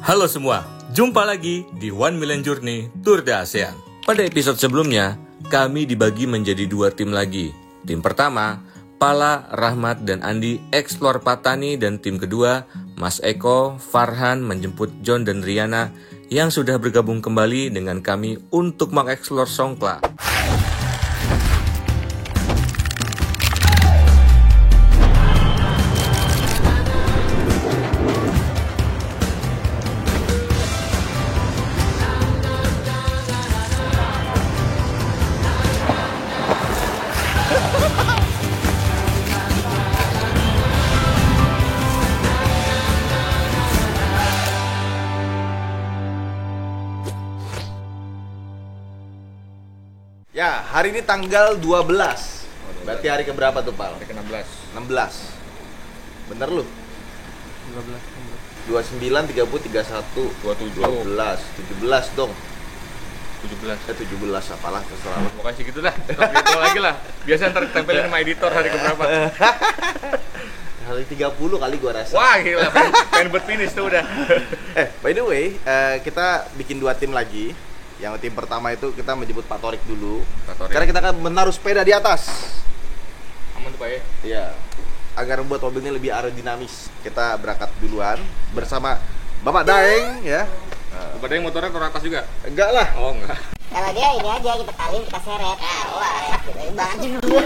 Halo semua, jumpa lagi di One Million Journey Tour de ASEAN. Pada episode sebelumnya, kami dibagi menjadi dua tim lagi. Tim pertama, Pala, Rahmat, dan Andi eksplor Patani, dan tim kedua, Mas Eko, Farhan menjemput John dan Riana yang sudah bergabung kembali dengan kami untuk mengeksplor Songkhla. Ya, hari ini tanggal 12. Berarti hari keberapa tuh, Pal? Hari ke-16. 16. Bener lu? 12. 29, 30, 31, 27. 12, 17 dong. 17. 17 apalah terserah lu. Pokoknya segitu dah. Gitu lagi lah. Biasa ntar tempelin sama editor hari keberapa. Hari 30 kali gua rasa. Wah, gila. Pengen buat finish tuh udah. By the way, kita bikin dua tim lagi. Yang tim pertama itu kita menjemput Pak Torik dulu. Karena kita akan menaruh sepeda di atas. Aman tuh Pak ya? Iya. Agar membuat mobilnya lebih aerodinamis. Kita berangkat duluan bersama Bapak Daeng ya. Bapak Daeng motornya turun atas juga? Enggak lah. Oh enggak. Kalau dia ini aja kita kali kita seret. Wah, banget juga.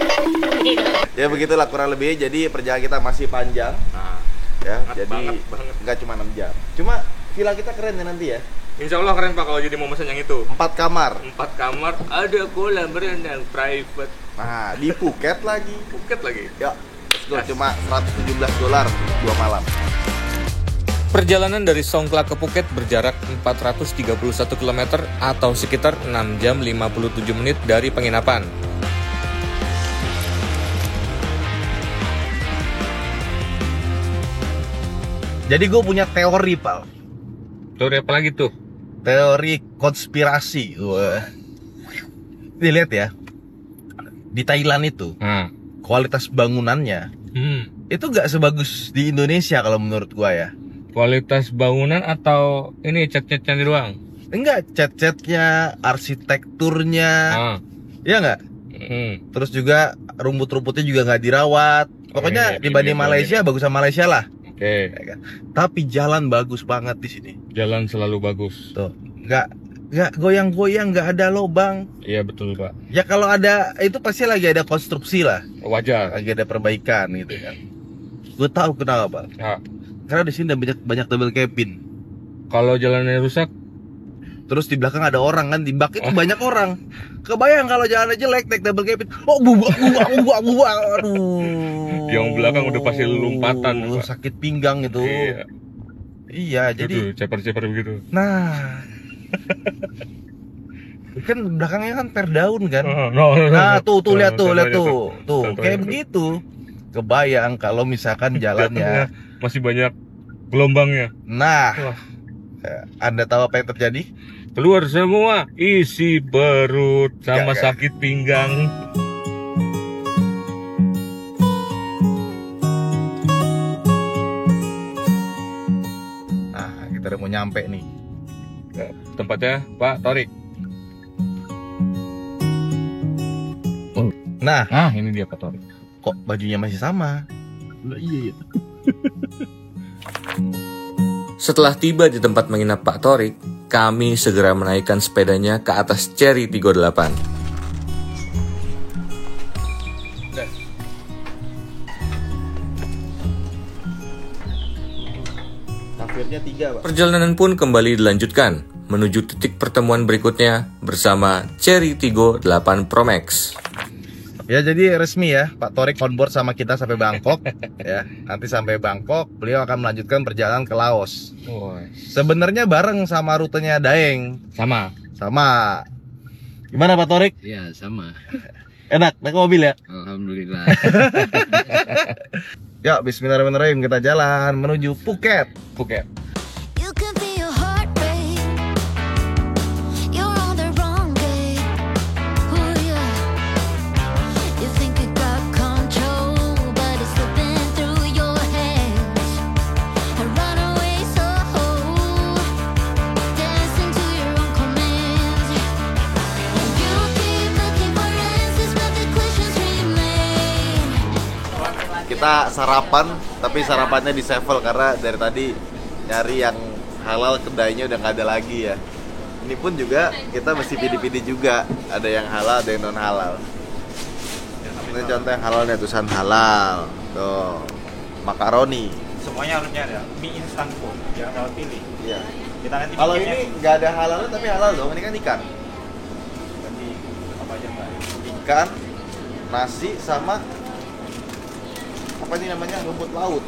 Ya begitulah kurang lebih. Jadi perjalanan kita masih panjang. Nah, Ya, banget, jadi banget. nggak cuma 6 jam. Cuma villa kita keren ya nanti ya. Insya Allah keren Pak kalau jadi mau mesen yang itu. 4 kamar. 4 kamar, ada kolam berenang private. Nah, di Phuket lagi. Phuket lagi. Ya, let's go. Cuma $117 2 malam. Perjalanan dari Songkhla ke Phuket berjarak 431 km atau sekitar 6 jam 57 menit dari penginapan. Jadi gue punya teori, Pal. Teori apa lagi tuh? Teori konspirasi. Wah. Nih lihat ya. Di Thailand itu, kualitas bangunannya itu nggak sebagus di Indonesia kalau menurut gua ya. Kualitas bangunan atau ini cat-catnya doang? Enggak, cat-catnya, arsitekturnya, ya nggak? Terus juga rumput-rumputnya juga nggak dirawat. Pokoknya dibanding Malaysia, bagusan Malaysia lah. Oke. Ya kan? Tapi jalan bagus banget di sini. Jalan selalu bagus. Tuh, nggak goyang-goyang, nggak ada lobang. Iya betul Pak. Ya kalau ada itu pasti lagi ada konstruksi lah, Wajar. lagi ada perbaikan gitu kan. Gue tahu kenapa, Pak. Nah, Karena di sini ada banyak double cabin. kalau jalannya rusak, Terus di belakang ada orang kan, di bak itu banyak orang. Kebayang kalau jalannya jelek naik double cabin. Oh, buak. Aduh. Yang belakang udah pasti lompatan, Pak. Sakit pinggang itu. Iya, jadi ceper-ceper begitu. nah. Kan belakangnya kan per daun kan. Nah, Tuh lihat tuh. Kayak begitu. Kebayang kalau misalkan jalannya masih banyak gelombangnya. nah. Wah. Anda tahu apa yang terjadi? Keluar semua isi perut sama Enggak. sakit pinggang. Nah, kita udah mau nyampe nih. Tempatnya Pak Torik. Nah, Ini dia Pak Torik. kok bajunya masih sama? Iya. Setelah tiba di tempat menginap Pak Torik, kami segera menaikkan sepedanya ke atas Cherry 38. Kafirnya 3, Pak. Perjalanan pun kembali dilanjutkan menuju titik pertemuan berikutnya bersama Cherry Tiggo 8 Pro Max. Ya, jadi resmi ya, Pak Torik on board sama kita sampai Bangkok. Ya, nanti sampai Bangkok, beliau akan melanjutkan perjalanan ke Laos. Sebenarnya bareng sama rutenya Daeng. Sama. Gimana Pak Torik? Ya sama. Enak naik mobil ya? Alhamdulillah. Ya, bismillahirrahmanirrahim, kita jalan menuju Phuket. You can feel your heart rate. You're on the wrong way. Oh yeah. You think you got control, but it's slipping through your hands. A runaway soul. kita sarapan, tapi sarapannya di Sevel karena dari tadi nyari yang halal, kedainya udah nggak ada lagi ya. Ini pun juga kita mesti pilih-pilih juga, ada yang halal, ada yang non halal. Ini contoh yang halalnya, tulisan halal, tuh makaroni. Semuanya harusnya ada mie instan kok, jangan salah pilih. Iya. Kita nanti Kalau bikinnya ini nggak ada halalnya tapi halal dong, ini kan ikan. nanti apa aja Mbak? Ikan, nasi sama apa ini namanya, rumput laut.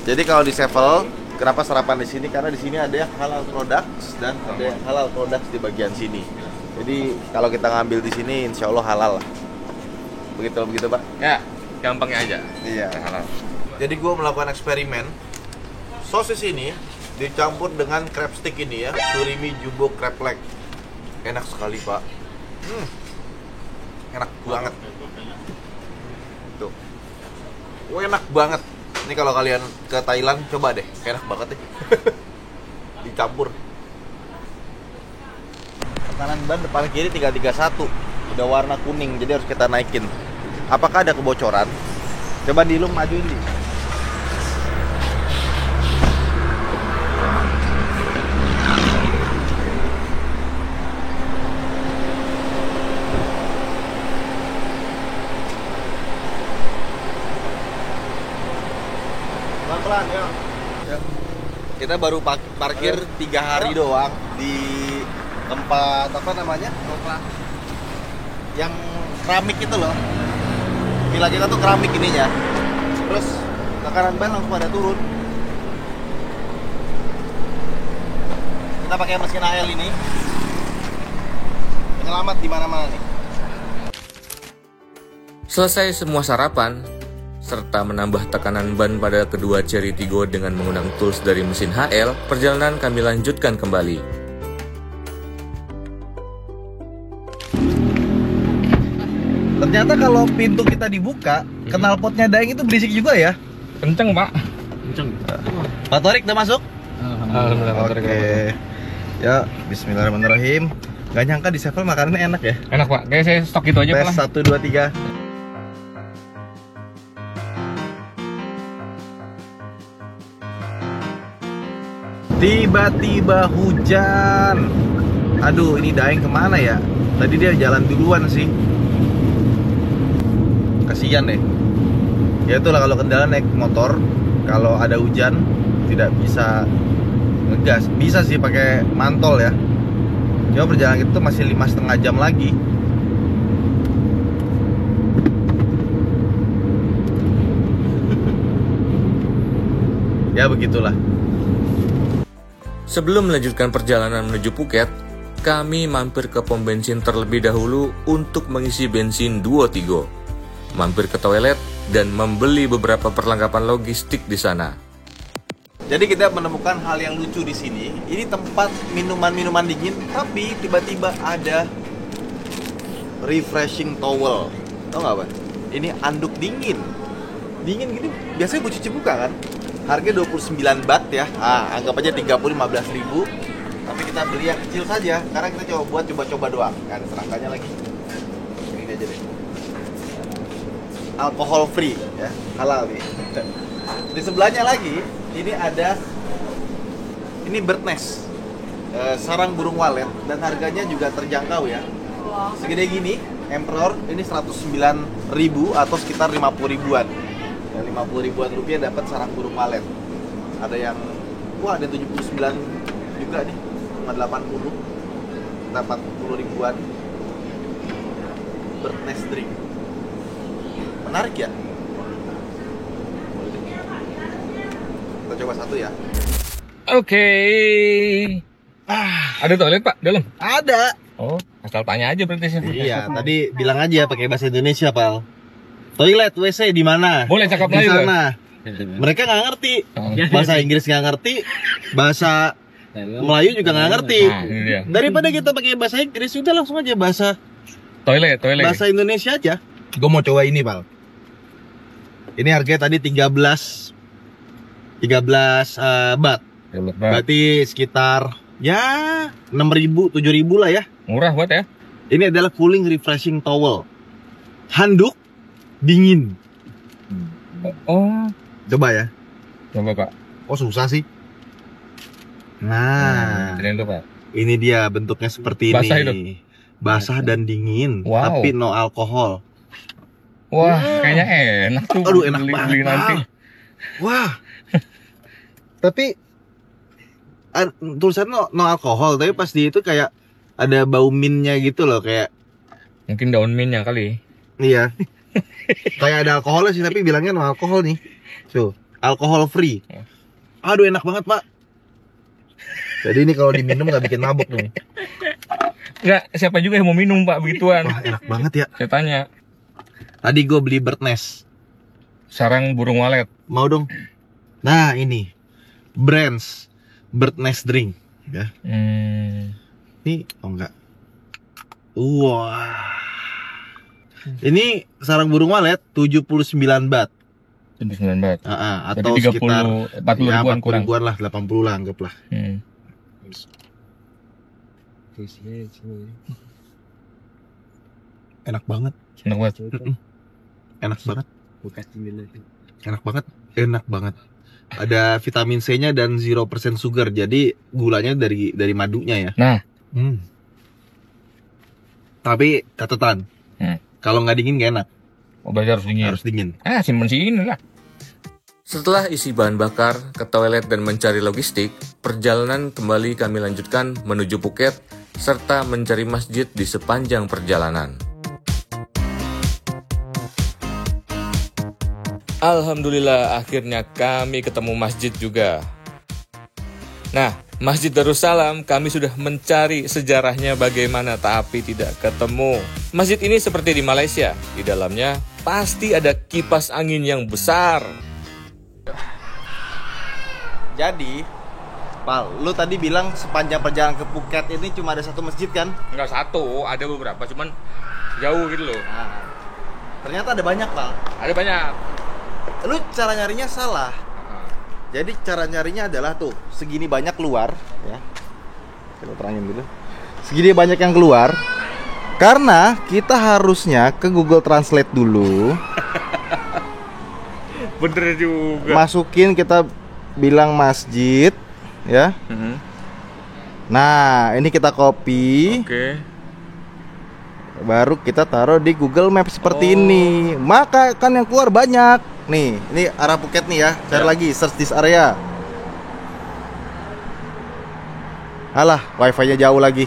Jadi kalau di Sevel, kenapa sarapan di sini? Karena di sini ada yang halal products dan ada yang halal products di bagian sini. Jadi kalau kita ngambil di sini, insya Allah halal lah. Begitu Pak? Ya, gampangnya aja. Iya. Jadi gue melakukan eksperimen. Sosis ini dicampur dengan crab stick ini ya, surimi jumbo crab leg. Enak sekali Pak. Enak banget. Tuh. Enak banget. Ini kalau kalian ke Thailand coba deh, enak banget deh. Dicampur. Kanan ban depan kiri 331. Udah warna kuning, jadi harus kita naikin. Apakah ada kebocoran? Coba Dilum majuin di. Pelan-pelan ya. Kita baru parkir 3 hari doang di tempat apa namanya? Yang keramik itu loh. Villa kita tuh keramik ininya. Terus ke kanan ban langsung pada turun. Kita pakai mesin AL ini. Penyelamat di mana-mana nih. Selesai semua sarapan, serta menambah tekanan ban pada kedua Cherry Tiggo dengan menggunakan tools dari mesin HL, perjalanan kami lanjutkan kembali. Ternyata kalau pintu kita dibuka, knalpotnya Daeng itu berisik juga ya. Kenceng, Pak. Pak Torik udah masuk? Alhamdulillah. Oke. Ya, bismillahirrahmanirrahim. Gak nyangka di Sevel makanannya enak ya. Enak, Pak. Kayak saya stok gitu aja, Tes Pak. 1, 2, 3. Tiba-tiba hujan. Aduh, ini Daeng kemana ya? Tadi dia jalan duluan sih. Kasian deh. Ya itulah kalau kendala naik motor, kalau ada hujan tidak bisa ngegas. Bisa sih pakai mantol ya. Cuma perjalanan itu masih 5,5 jam lagi. Ya begitulah. Sebelum melanjutkan perjalanan menuju Phuket, kami mampir ke pom bensin terlebih dahulu untuk mengisi bensin Duo Tigo, mampir ke toilet, dan membeli beberapa perlengkapan logistik di sana. Jadi kita menemukan hal yang lucu di sini. Ini tempat minuman-minuman dingin, tapi tiba-tiba ada refreshing towel. Tau nggak, Pak? Ini anduk dingin. Dingin gini, biasanya gue cuci muka kan. Harga 29 baht ya. Anggap aja 15 ribu. Tapi kita beli yang kecil saja, karena kita coba-coba doang. Nggak ada serangkanya lagi. Ini aja deh. Alkohol free ya, halal nih. Di sebelahnya lagi ini ada bird nest, sarang burung walet, dan harganya juga terjangkau ya. Segede gini, Emperor ini 109.000 atau sekitar 50 ribuan. Ya, 50 ribuan rupiah dapat sarang burung walet. Ada yang ada 79 juga nih, cuma 80. Kita 40 ribuan. Bird nest drink. Menarik ya? Kita coba satu ya. Oke. Ada toilet, Pak, dalam? Ada. Oh, asal tanya aja berarti sih. Iya, tadi bilang aja pakai bahasa Indonesia, Pal. Toilet WC di mana? Boleh cakap di Melayu, sana. Mereka nggak ngerti. Bahasa Inggris nggak ngerti, bahasa Melayu juga nggak ngerti. Nah, ini dia. Daripada kita pakai bahasa Inggris, udah langsung aja bahasa Toilet. bahasa Indonesia aja. Gue mau coba ini, Pal. Ini harganya tadi 13 baht. Berarti sekitar ya 6.000, 7.000 lah ya. Murah buat ya. Ini adalah cooling refreshing towel. Handuk dingin. Oh, Coba ya. coba Pak. Oh susah sih. Nah, Ini tuh Pak. ini dia bentuknya seperti Basah ini. Basah dan dingin, Wow. tapi no alkohol. Wah, kayaknya enak tuh. Aduh, enak beli banget. nanti. Wah. Tapi tulisannya no alkohol, tapi pas di itu kayak ada bau mintnya gitu loh, kayak Mungkin daun mintnya kali. iya. Kayak ada alkoholnya sih, tapi bilangnya no alkohol nih. Tuh, alkohol free. Aduh, enak banget, Pak. Jadi ini kalau diminum nggak bikin mabuk nih. Enggak, siapa juga yang mau minum Pak begituan? Wah, enak banget ya. Saya tanya. Tadi gue beli bird nest. Sarang burung walet. Mau dong? Nah, ini. Brands bird nest drink. Ya. Ini, oh enggak. Wah. Ini sarang burung walet 79 baht. 79 baht. Atau Berarti 30, sekitar 40 ya, ribuan 40 kurang. ribuan lah, 80 lah anggaplah. Enak banget. Enak banget. Enak banget. Enak banget. Enak banget. Ada vitamin C-nya dan 0% sugar. Jadi gulanya dari madunya ya. Nah. Tapi catatan. Kalau nggak dingin nggak enak. Oh, berarti harus dingin. Harus dingin. Simpen sini lah. Setelah isi bahan bakar, ke toilet dan mencari logistik, perjalanan kembali kami lanjutkan menuju Phuket serta mencari masjid di sepanjang perjalanan. Alhamdulillah akhirnya kami ketemu masjid juga. Nah, Masjid Darussalam kami sudah mencari sejarahnya bagaimana tapi tidak ketemu. Masjid ini seperti di Malaysia, di dalamnya pasti ada kipas angin yang besar. Jadi, Pal, lu tadi bilang sepanjang perjalanan ke Phuket ini cuma ada satu masjid kan? Enggak satu, ada beberapa, cuman jauh gitu loh. Nah, ternyata ada banyak, Pal. Ada banyak. Lu cara nyarinya salah. Jadi cara nyarinya adalah tuh, segini banyak keluar ya. Coba terangin dulu. Segini banyak yang keluar. Karena kita harusnya ke Google Translate dulu. Bener juga. Masukin, kita bilang masjid ya. Nah, ini kita copy. Oke. Baru kita taruh di Google Maps seperti ini. Maka kan yang keluar banyak. Nih, ini arah Phuket nih ya. Cari lagi, search this area. Alah, wifi-nya jauh lagi.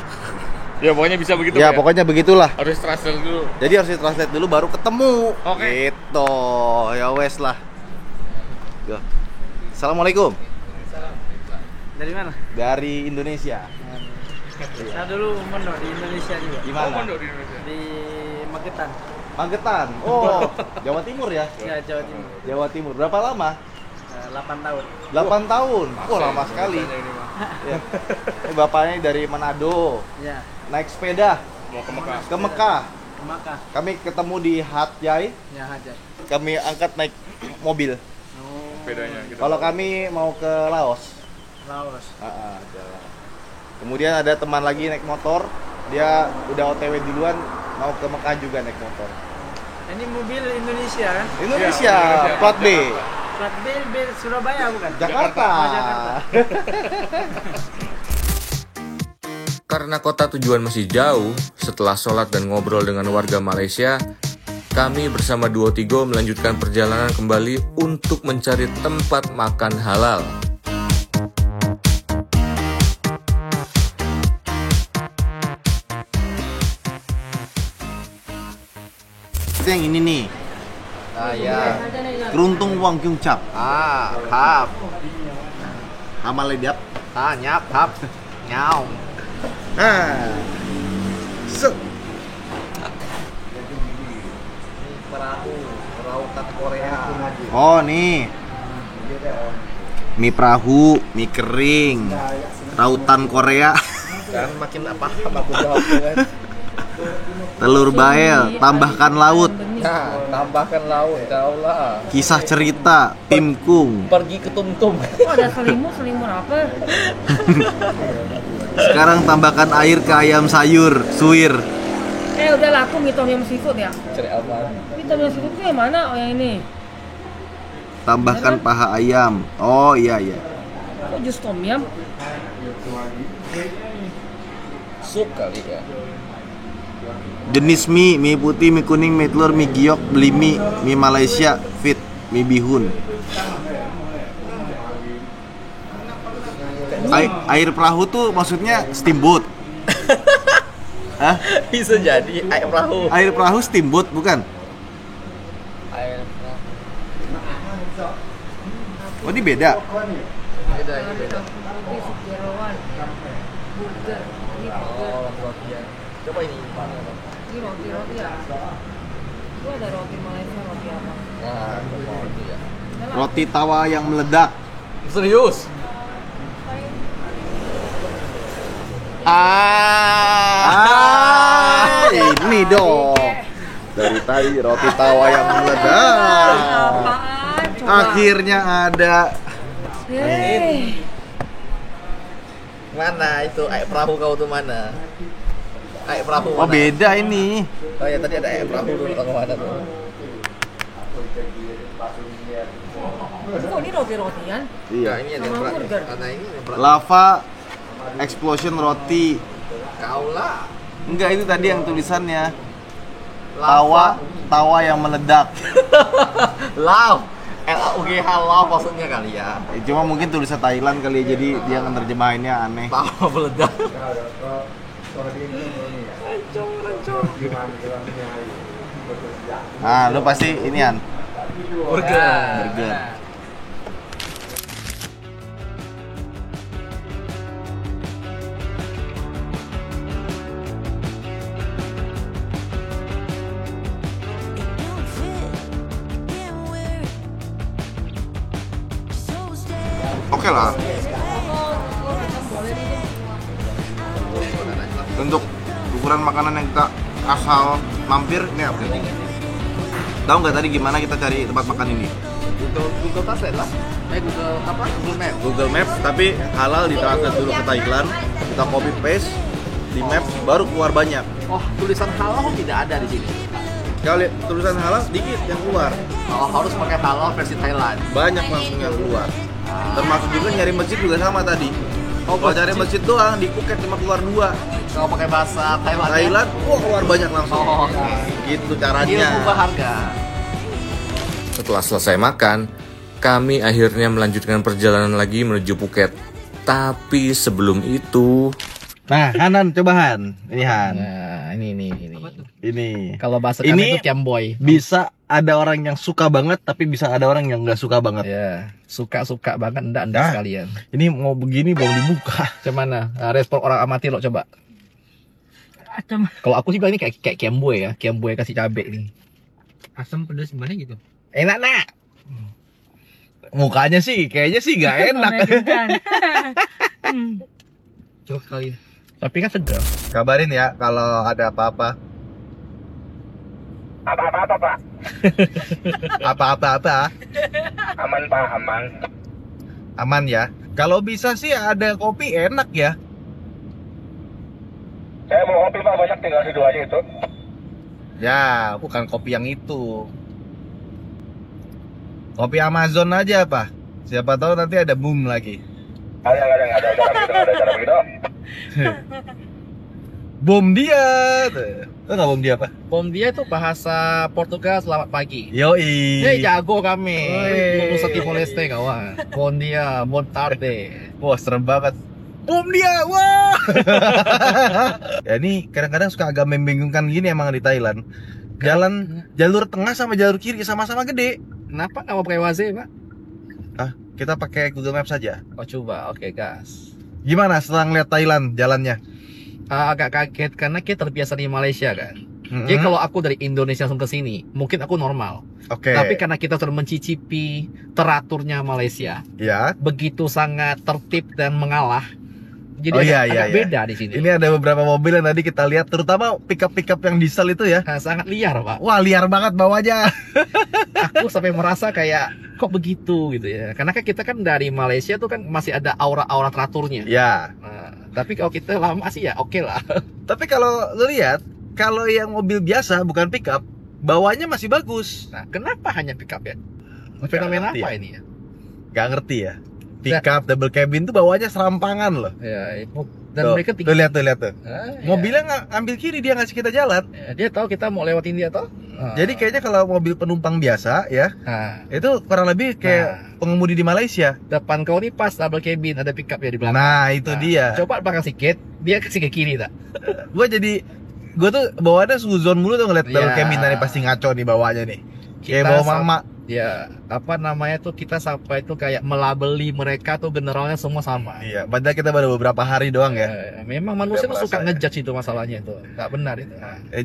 Ya pokoknya bisa begitu Ya, pokoknya begitulah. harus translate dulu. Jadi harus translate dulu baru ketemu. Oke. Gitu. Ya wes lah. Go. Assalamualaikum. Dari mana? Dari Indonesia. Saya dulu mondok di Indonesia juga. Di mana? di Indonesia. Di Magetan. Magetan. Oh, Jawa Timur ya? Ya, Jawa Timur. Jawa Timur. Berapa lama? 8 tahun. 8 tahun. Oh, lama sekali. Ya. Ini bapaknya dari Manado. Ya, Naik sepeda Mau ke Mekah. ke Mekah. ke Makkah. Kami ketemu di Hat Yai. Ya, Hajar. Kami angkat naik mobil. Oh, Bedanya gitu. Kalau kami mau ke Laos. Laos. Jalan. Kemudian ada teman lagi naik motor. Dia udah OTW duluan, mau ke Mekah juga naik motor. Ini mobil Indonesia kan? Indonesia, Indonesia. plat B. Plat B Surabaya bukan? Jakarta. Oh, Jakarta. Karena kota tujuan masih jauh, setelah sholat dan ngobrol dengan warga Malaysia, kami bersama Duo Tigo melanjutkan perjalanan kembali untuk mencari tempat makan halal. Itu yang ini nih. Ya. Keruntung Wang Kyung Chap. Kap. Sama lihat. Nyap, kap. Nyau. Set. Perautan Korea. Oh, nih. Mie perahu, mie kering, rautan Korea. Kan makin apa? Aku jawab kan. Telur bael, tambahkan laut. Nah, tambahkan laut, jauh lah. Kisah cerita, pimkung. Pergi ke tumtum. Oh, ada selimut apa? Sekarang tambahkan air ke ayam sayur, suwir. Udahlah aku ngitung yang seafood ya. Cari apa? Ngitung yang seafood itu yang mana? Oh, yang ini. tambahkan paha ayam. Oh iya iya. Kok jus tom yum? Sup kali ya. Jenis mie, mie putih, mie kuning, mie telur, mie giok, beli mie Malaysia, fit, mie bihun. Air perahu tuh maksudnya steamboat. Hah? Bisa jadi air perahu. Air perahu steamboat bukan? Air perahu. Oh ini beda. Beda ini beda. Jeroan. Burger. Ini burger. Oh, rotian. Coba ini. Ini roti ya. Itu ada roti Malaysia, roti apa? Nah, coba itu ya. Roti tawa yang meledak. Serius? Ini dong. Dari tadi roti tawa yang meledak. Apaan? Coba. Akhirnya ada. Hei. Mana itu air perahu kau tuh mana? Air perahu Oh mana? beda ini. Oh ya tadi ada air perahu dulu ke mana tuh? Kok ini roti-rotian? Iya. Ini ada Sama burger. karena ini yang berat. Lava explosion roti. Kau lah. Enggak itu tadi yang tulisannya. Tawa yang meledak. Love. LAUGH love maksudnya kali ya. Cuma mungkin tulisan Thailand kali ya, jadi dia ngerjemahinnya aneh. Tawa meledak. Nah, lu pasti inian Burger. burger. Don't fit, can't wear it. So stay. Oke lah. Untuk ukuran makanan yang kita asal mampir ini oke. Tahu nggak tadi gimana kita cari tempat makan ini? Google Translate lah. Google apa? Google Map. Google Maps, tapi halal ditranslate dulu ke Thailand. Kita copy paste di Maps, baru keluar banyak. Oh, tulisan halal tidak ada di sini. Kalau lihat tulisan halal dikit yang keluar, Oh, harus pakai halal versi Thailand. banyak langsung yang keluar. Termasuk juga nyari masjid juga sama tadi. Oh, Kalau cari masjid doang di Phuket cuma keluar 2. Kalau pakai bahasa Thailand. Thailand, keluar banyak langsung. Oh, Gitu Dia caranya. ubah harga. Setelah selesai makan, kami akhirnya melanjutkan perjalanan lagi menuju Phuket. Tapi sebelum itu, Nah, Hanan coba Han. Ini Han. Nah, ini. Ini. Kalau bahasa Ini- kami itu camboy. Bisa ada orang yang suka banget, tapi bisa ada orang yang nggak suka banget. Ya, suka banget enggak Nah. sekalian. Ini mau begini belum dibuka. Cuman respon orang amati lo coba. Asam. Kalau aku sih bilang ini kayak camboy ya, camboy kasih cabe nih. Asam pedas gimana gitu? Enak nak. Mukanya sih, kayaknya sih nggak enak. Coba kali. Tapi kan segar. Kabarin ya kalau ada apa-apa. Apa-apa, Pak? Apa-apa. Aman, Pak, aman. Aman ya. Kalau bisa sih ada kopi enak ya. Saya mau kopi, Pak, banyak tinggal di dua aja itu. Ya, bukan kopi yang itu. Kopi Amazon aja, Pak. Siapa tahu nanti ada boom lagi. Ada cara begitu. Bom dia. Tuh nggak bom dia apa? Bom dia itu bahasa Portugal selamat pagi. Yoi. Jago kami. Oi. Nusa Timor Leste kawan. Bon dia, bon tarde. Wah serem banget. Bom dia, wah. Ya ini kadang-kadang suka agak membingungkan gini emang di Thailand. Jalur tengah sama jalur kiri sama-sama gede. Kenapa nggak mau pakai Waze, Pak? Ah, kita pakai Google Maps saja. Oh coba, oke gas. Gimana setelah ngeliat Thailand jalannya? Agak kaget karena kita terbiasa di Malaysia kan. Jadi kalau aku dari Indonesia langsung ke sini, mungkin aku normal. Oke. Tapi karena kita sudah mencicipi teraturnya Malaysia, Ya. begitu sangat tertib dan mengalah. Jadi Oh, iya, agak iya. beda di sini. Ini ada beberapa mobil yang tadi kita lihat, terutama pickup yang diesel itu ya. Sangat liar, Pak. Wah liar banget bawahnya. Aku sampai merasa kayak kok begitu gitu ya. Karena kan kita kan dari Malaysia tuh kan masih ada aura-aura teraturnya. Ya. Nah, tapi kalau kita lama sih ya oke lah. Tapi kalau lu lihat, kalau yang mobil biasa bukan pickup, bawahnya masih bagus. Nah, kenapa hanya pickup ya? Fenomena ngerti apa ya. ini ya? Gak ngerti ya. Pickup double cabin tuh bawahnya serampangan loh. Ya, dan Tuh, mereka tuh lihat tuh. Ah, Mobilnya ngambil kiri, dia ngasih kita jalan. ya. Dia tahu kita mau lewatin dia toh. Jadi kayaknya kalau mobil penumpang biasa ya, itu kurang lebih kayak pengemudi di Malaysia. depan kau nih pas double cabin ada pickup ya di belakang. Nah, itu dia. Coba belakang sedikit, dia kasih ke kiri tak? Gue tuh bawaannya suzon mulu tuh ngeliat double Ya. cabin nih pasti ngaco nih bawanya nih. Kayak bawa mama. Ya, apa namanya tuh kita sampai tuh kayak melabeli mereka tuh generalnya semua sama. Iya, padahal kita baru beberapa hari doang ya. Memang manusia tuh Nggak suka merasa, ngejudge itu masalahnya itu. Nggak benar itu.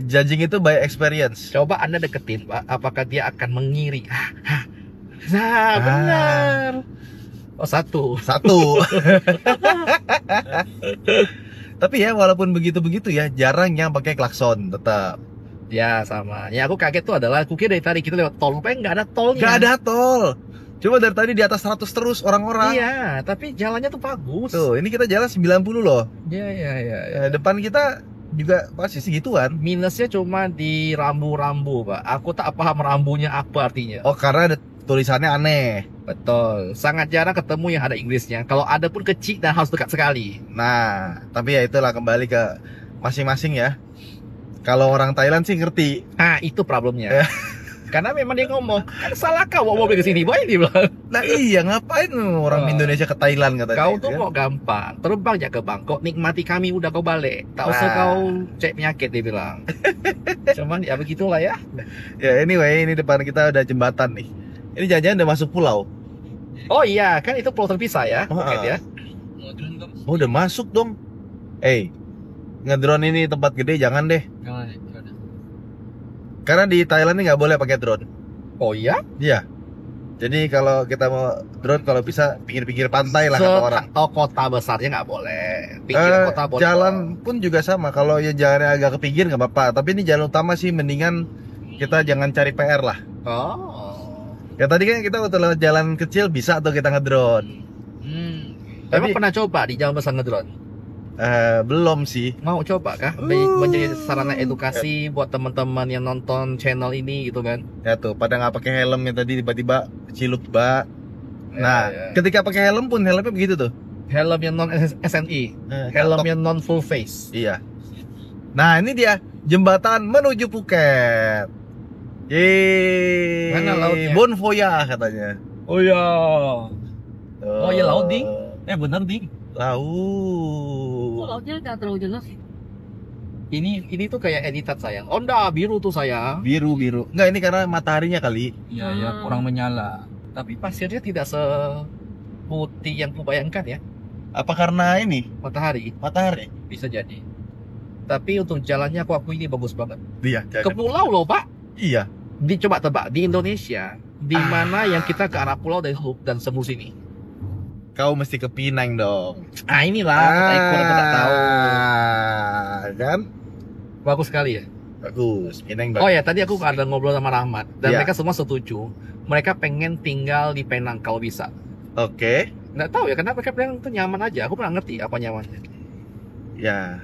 Judging itu by experience. Coba Anda deketin, Pak. Apakah dia akan mengiri? Nah, benar. Oh, satu. Tapi ya walaupun begitu ya, jarang yang pakai klakson tetap. Ya, sama. Ya, aku kaget tuh adalah aku kira dari tadi kita lewat tol, rupanya nggak ada tolnya. Gak ada tol. Coba dari tadi di atas 100 terus orang-orang. Iya, tapi jalannya tuh bagus. Tuh, ini kita jalan 90 loh. Iya. Depan kita juga pasti segituan. Minusnya cuma di rambu-rambu, Pak. Aku tak paham rambunya apa artinya. Oh, karena ada tulisannya aneh. Betul. Sangat jarang ketemu yang ada Inggrisnya. Kalau ada pun kecil dan harus dekat sekali. Nah, tapi ya itulah kembali ke masing-masing ya. Kalau orang Thailand sih ngerti. Nah, itu problemnya. Karena memang dia ngomong, kan salah kau bawa mobil ke sini, boy, dia bilang. Nah iya, ngapain orang Indonesia ke Thailand katanya. Kau tuh ya? mau gampang, terbang aja ke Bangkok, nikmati kami, udah kau balik. Tak usah kau cek penyakit, dia bilang. Cuman ya begitulah ya. Ya anyway, ini depan kita ada jembatan nih. Ini jangan-jangan udah masuk pulau. Oh iya, kan itu pulau terpisah ya, Phuket ya. Oh udah masuk dong. Ngedrone ini tempat gede jangan deh. Karena di Thailand ini nggak boleh pakai drone. Oh iya? Iya. Jadi kalau kita mau drone, kalau bisa pinggir-pinggir pantai lah kata orang. Oh, kota besarnya nggak boleh. Pinggir kota boleh. Jalan pun juga sama. Kalau ya jalannya agak ke pinggir nggak apa-apa. Tapi ini jalan utama sih mendingan kita jangan cari PR lah. Oh. Ya tadi kan kita waktu lewat jalan kecil bisa tuh kita ngedrone. Emang pernah coba di jalan besar ngedrone? Belum sih. Mau coba kah? Menjadi sarana edukasi buat teman-teman yang nonton channel ini gitu kan? Ya tuh, pada nggak pakai helmnya tadi tiba-tiba ciluk bak. Nah, ketika pakai helm pun helmnya begitu tuh. Helm yang non SNI, helm yang non full face. Iya. Nah ini dia jembatan menuju Phuket. Yeay. Mana lautnya? Bon voyage katanya. Oh ya. Oh iya laut ding. Bener ding. Laut. Lautnya nggak terlalu jelas. Ini tuh kayak editan sayang. Oh enggak, biru tuh sayang. Biru. Enggak, ini karena mataharinya kali. Iya, kurang menyala. Tapi pasirnya tidak seputih yang kubayangkan ya. Apa karena ini? Matahari. Bisa jadi. Tapi untuk jalannya aku ini bagus banget. Iya. Ke pulau loh, Pak. Iya. Coba tebak di Indonesia, di mana yang kita ke arah pulau dari Hub dan Semu sini. Kau mesti ke Pinang dong. Inilah aku tak tahu. Kan? Bagus sekali ya. Bagus. Pinang Oh ya, tadi aku ada ngobrol sama Rahmat dan Iya. mereka semua setuju. Mereka pengen tinggal di Penang kalau bisa. Oke. Nggak tahu ya kenapa mereka Penang itu nyaman aja. Aku pernah ngerti apa nyamannya. Ya.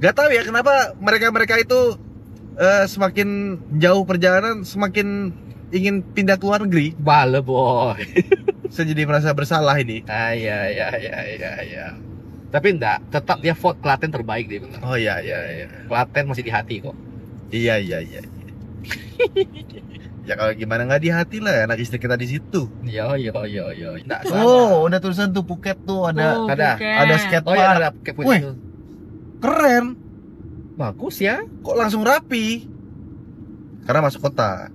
Gak tahu ya kenapa mereka itu semakin jauh perjalanan semakin ingin pindah ke luar negeri. Bale boy. Saya jadi merasa bersalah ini. Iya. Tapi enggak, tetap dia vote Klaten terbaik dia bilang. Oh iya. Klaten masih di hati kok. Iya. Ya kalau gimana nggak di hati lah anak istri kita di situ. Iya. Nggak sama. Oh, udah tulisan tuh Phuket tuh ada ada skate Oh iya, park. ada Phuket. Wih. Keren. Bagus ya. Kok langsung rapi? Karena masuk kota.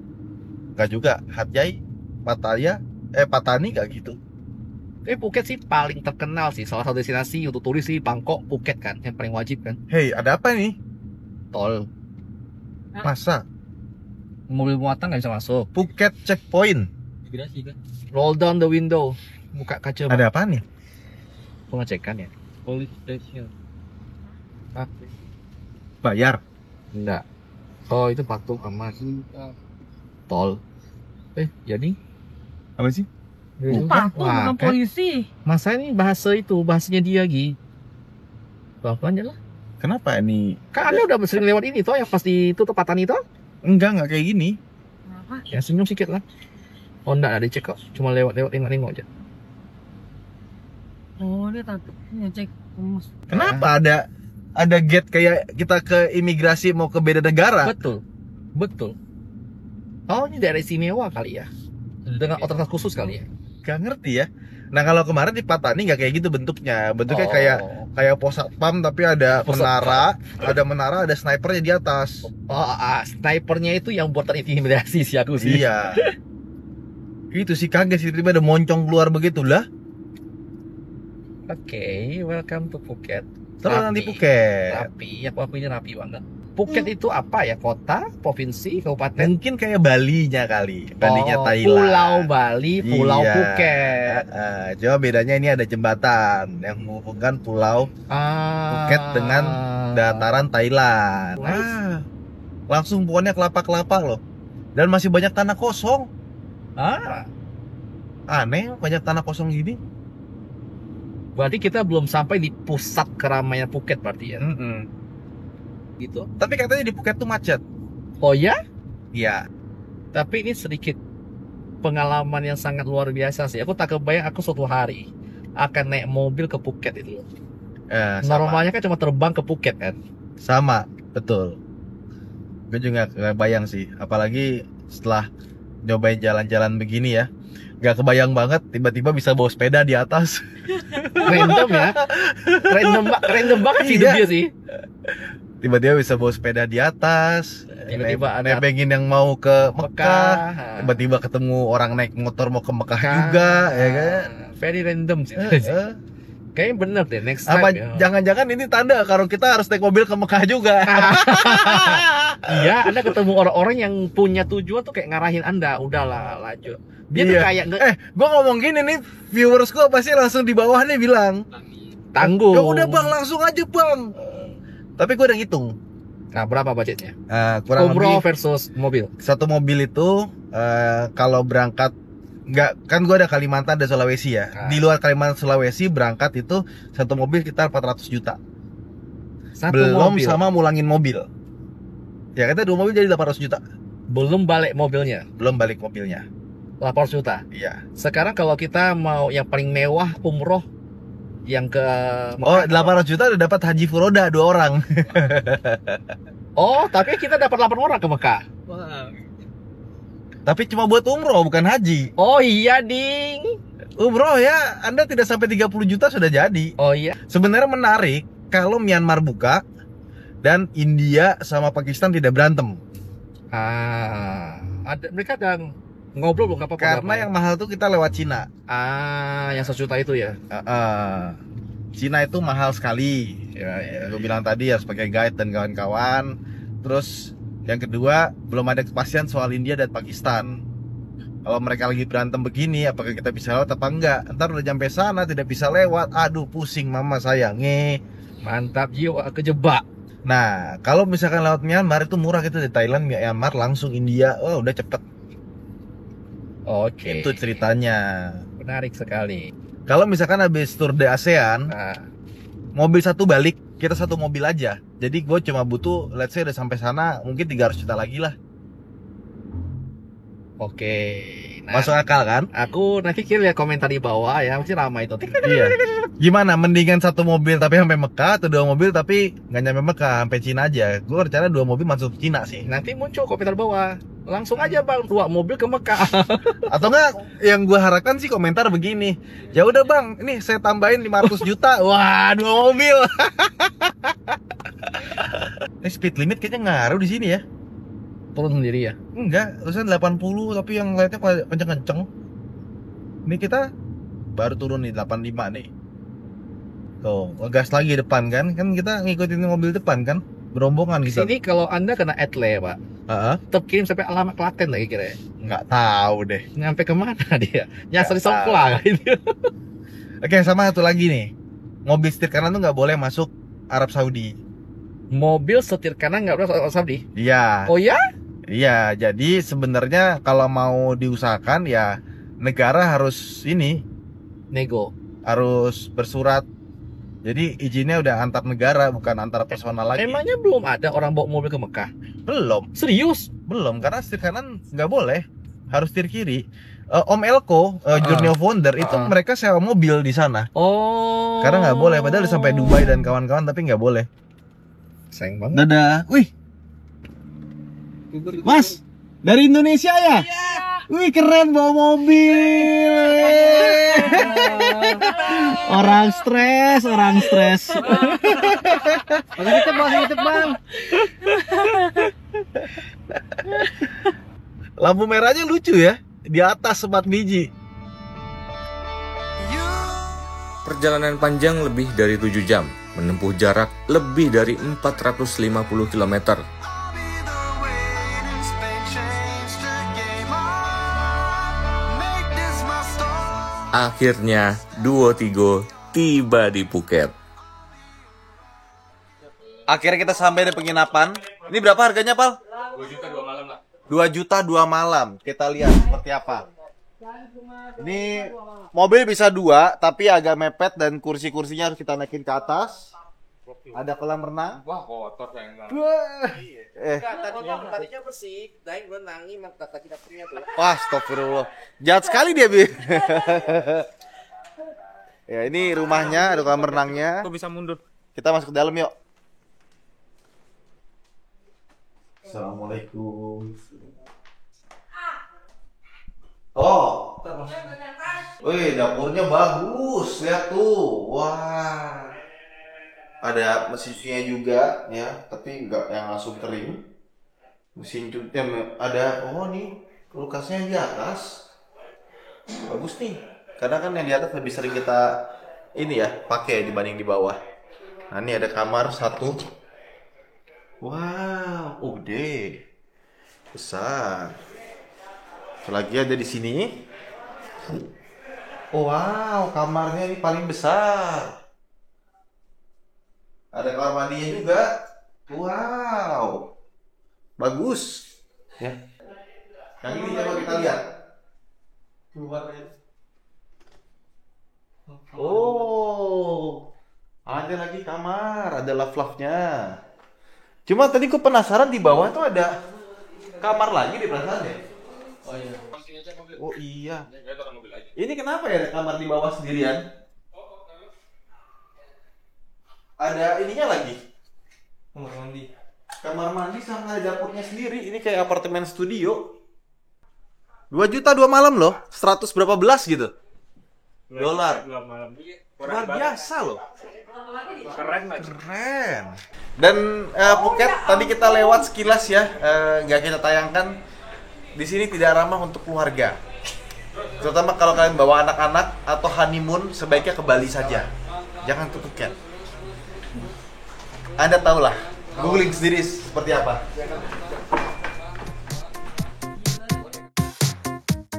Enggak juga. Hatjai, Pattaya, Patani nggak gitu. Tapi Phuket sih paling terkenal sih. Salah satu destinasi untuk turis sih Bangkok, Phuket kan, yang paling wajib kan. Hei, ada apa nih? Tol. Masa? Mobil muatan nggak bisa masuk. Phuket checkpoint. Roll down the window. Buka kaca. Ada apa nih? Pengecekan ya. Police station. Bayar. Enggak. Oh itu patung sama tol. Jadi Apa sih? Patung bukan kan? polisi. Masa ini bahasanya dia Gi. Pelan-pelan aja lah. Kenapa ini? Kan Anda udah sering lewat ini toh yang pas di itu tempatan itu? Enggak kayak gini. Kenapa? Ya senyum sedikit lah. Oh enggak ada dicek kok, cuma lewat-lewat nengok-nengok aja. Oh, dia takut ngecek. Kenapa ada gate kayak kita ke imigrasi mau ke beda negara? Betul. Oh ini daerah istimewa kali ya, dengan otoritas khusus kali ya. Gak ngerti ya. Nah kalau kemarin di Patani nggak kayak gitu bentuknya kayak pos satpam tapi ada menara, ada snipernya di atas. Snipernya itu yang buat terintimidasi sih aku sih. Iya. Itu sih kaget sih, tiba-tiba ada moncong keluar begitu lah. Oke, welcome to Phuket. Terus nanti Phuket. Rapi, aku ini rapi banget. Phuket itu apa ya? Kota, provinsi, kabupaten? Mungkin kayak Balinya kali, Balinya Thailand. Pulau Bali, Pulau Iya. Phuket. Cuma bedanya ini ada jembatan yang menghubungkan Pulau Phuket dengan dataran Thailand. Nice. Langsung pohonnya kelapa-kelapa loh. Dan masih banyak tanah kosong. Aneh, banyak tanah kosong gini. Berarti kita belum sampai di pusat keramaian Phuket berarti ya? Gitu. Tapi katanya di Phuket tuh macet. Oh ya? Iya. Tapi ini sedikit pengalaman yang sangat luar biasa sih. Aku tak kebayang aku suatu hari akan naik mobil ke Phuket itu. Normalnya kan cuma terbang ke Phuket kan? Sama, betul. Gue juga gak bayang sih. Apalagi setelah nyobain jalan-jalan begini ya. Gak kebayang banget tiba-tiba bisa bawa sepeda di atas. Random ya? Random banget sih hidup dia sih. Tiba-tiba bisa bawa sepeda di atas. Tiba-tiba ada nebengin yang mau ke Mekah. Tiba-tiba ketemu orang naik motor mau ke Mekah juga, ya kan? Very random sih. Kayaknya bener deh, next time. Apa ya. jangan-jangan ini tanda kalau kita harus naik mobil ke Mekah juga? Iya, Anda ketemu orang-orang yang punya tujuan tuh kayak ngarahin Anda, udahlah lanjut. Dia tuh kayak gua ngomong gini nih, viewers gua pasti langsung di bawah nih bilang, tanggung. Ya udah bang, langsung aja bang. Tapi gua udah ngitung. Nah, berapa budgetnya? Kurang Umroh lebih versus mobil. satu mobil itu kalau berangkat kan gua ada Kalimantan, ada Sulawesi ya. Di luar Kalimantan Sulawesi berangkat itu satu mobil sekitar 400 juta. Belum mobil. Sama mulangin mobil. Ya kita 2 mobil jadi 800 juta. Belum balik mobilnya. Belum balik mobilnya. 800 juta. Iya. Sekarang kalau kita mau yang paling mewah umroh yang ke Mekah, 800 juta udah dapat haji furoda 2 orang. Oh, tapi kita dapat 8 orang ke Mekah. Tapi cuma buat umroh bukan haji. Oh iya, ding. Umroh ya, Anda tidak sampai 30 juta sudah jadi. Oh iya. Sebenarnya menarik kalau Myanmar buka dan India sama Pakistan tidak berantem. Mereka ada ngobrol belum apa-apa. Karena yang mahal tuh kita lewat Cina. Yang 1 juta itu ya. Cina itu mahal sekali. Ya, gue bilang tadi harus pakai guide dan kawan-kawan. Terus yang kedua, belum ada kepastian soal India dan Pakistan. Kalau mereka lagi berantem begini, apakah kita bisa lewat apa enggak? Ntar udah sampai sana tidak bisa lewat. Aduh, pusing mama saya. Mantap jiwa, kejebak. Nah, kalau misalkan lewat Myanmar itu murah, kita di Thailand, Myanmar langsung India. Oh, udah cepet. Oke. Itu ceritanya. Menarik sekali. Kalau misalkan habis tour de ASEAN, mobil satu balik, kita satu mobil aja. Jadi gue cuma butuh, let's say udah sampai sana, mungkin 300 juta lagi lah. Oke. Nah, masuk akal kan? Aku nanti lihat komentar di bawah ya, masih ramai itu. Iya. Gimana? Mendingan satu mobil tapi sampai Mekah atau 2 mobil tapi nggak nyampe Mekah, sampai Cina aja? Gue rencana 2 mobil masuk Cina sih. Nanti muncul komentar bawah. Langsung aja bang, 2 mobil ke Mekah. Atau enggak, yang gue harapkan sih komentar begini. Ya udah bang, ini saya tambahin 500 juta. Wah, 2 mobil. Ini speed limit kayaknya ngaruh di sini ya. Turun sendiri ya? Enggak, terusan 80 tapi yang lainnya kenceng-kenceng. Ini kita baru turun nih 85 nih. Tuh, ngegas lagi depan kan? Kan kita ngikutin mobil depan kan? Berombongan gitu. Sini kalau Anda kena adlay, Pak. Terkirim sampai alamat Klaten lagi kira. Nggak tahu deh. Nyampe kemana dia? Nyasar di Songkla gitu. Oke, sama satu lagi nih. Mobil setir kanan tuh nggak boleh masuk Arab Saudi. Mobil setir kanan nggak boleh masuk Arab Saudi? Iya. Oh ya? Iya, jadi sebenarnya kalau mau diusahakan ya negara harus nego, harus bersurat. Jadi izinnya udah antar negara bukan antar personal lagi. Emangnya belum ada orang bawa mobil ke Mekah? Belum. Serius? Belum, karena setir kanan nggak boleh, harus setir kiri. Om Elko, Journey of Wonder itu mereka sewa mobil di sana. Oh. Karena nggak boleh, padahal sampai Dubai dan kawan-kawan tapi nggak boleh. Sayang banget. Dadah. Wih. Mas, dari Indonesia ya? Wih, keren bawa mobil. Orang stres. Positif bang. Lampu merahnya lucu ya, di atas 4 biji. Perjalanan panjang lebih dari 7 jam, menempuh jarak lebih dari 450 km. Akhirnya Duo Tigo tiba di Phuket. Akhirnya kita sampai di penginapan. Ini berapa harganya, Pal? 2 juta 2 malam lah. 2 juta 2 malam. Kita lihat seperti apa. Ini mobil bisa 2, tapi agak mepet dan kursi-kursinya harus kita naikin ke atas. Ada kolam renang. Wah, kotor sayang banget. Tadinya bersih, naik renangi mata kita punya tuh. Wah, astagfirullah. Jahat sekali dia, Bi. Ya, ini rumahnya, ada kolam renangnya. Kok bisa mundur? Kita masuk ke dalam yuk. Assalamualaikum. Oh. Wih, dapurnya bagus. Lihat tuh. Wah. Ada mesin-mesinnya juga ya, tapi enggak yang langsung kering. Mesin cuci ada, oh nih kulkasnya di atas. Bagus nih. Karena kan yang di atas lebih sering kita ini ya, pakai dibanding di bawah. Nah, ini ada kamar 1. Wow, gede. Besar. Lagi ada di sini. Wow, kamarnya ini paling besar. Ada kamar mandinya juga. Wow. Bagus. Ya. Yang ini coba kita lihat. Keluarnya. Oh. Ada lagi kamar, ada love-love-nya. Cuma tadi gue penasaran di bawah tuh ada kamar lagi di perasaan ya? Oh iya. Oh iya. Ini kenapa ya ada kamar di bawah sendirian? Ada ininya lagi. Kamar mandi sama ada dapurnya sendiri. Ini kayak apartemen studio. 2 juta 2 malam loh. 100 berapa belas gitu. Dolar. Luar biasa loh. Keren. Dan Phuket tadi kita lewat sekilas ya, nggak kita tayangkan. Di sini tidak ramah untuk keluarga. Terutama kalau kalian bawa anak-anak atau honeymoon, sebaiknya ke Bali saja. Jangan ke Phuket. Anda tahulah, googling sendiri seperti apa.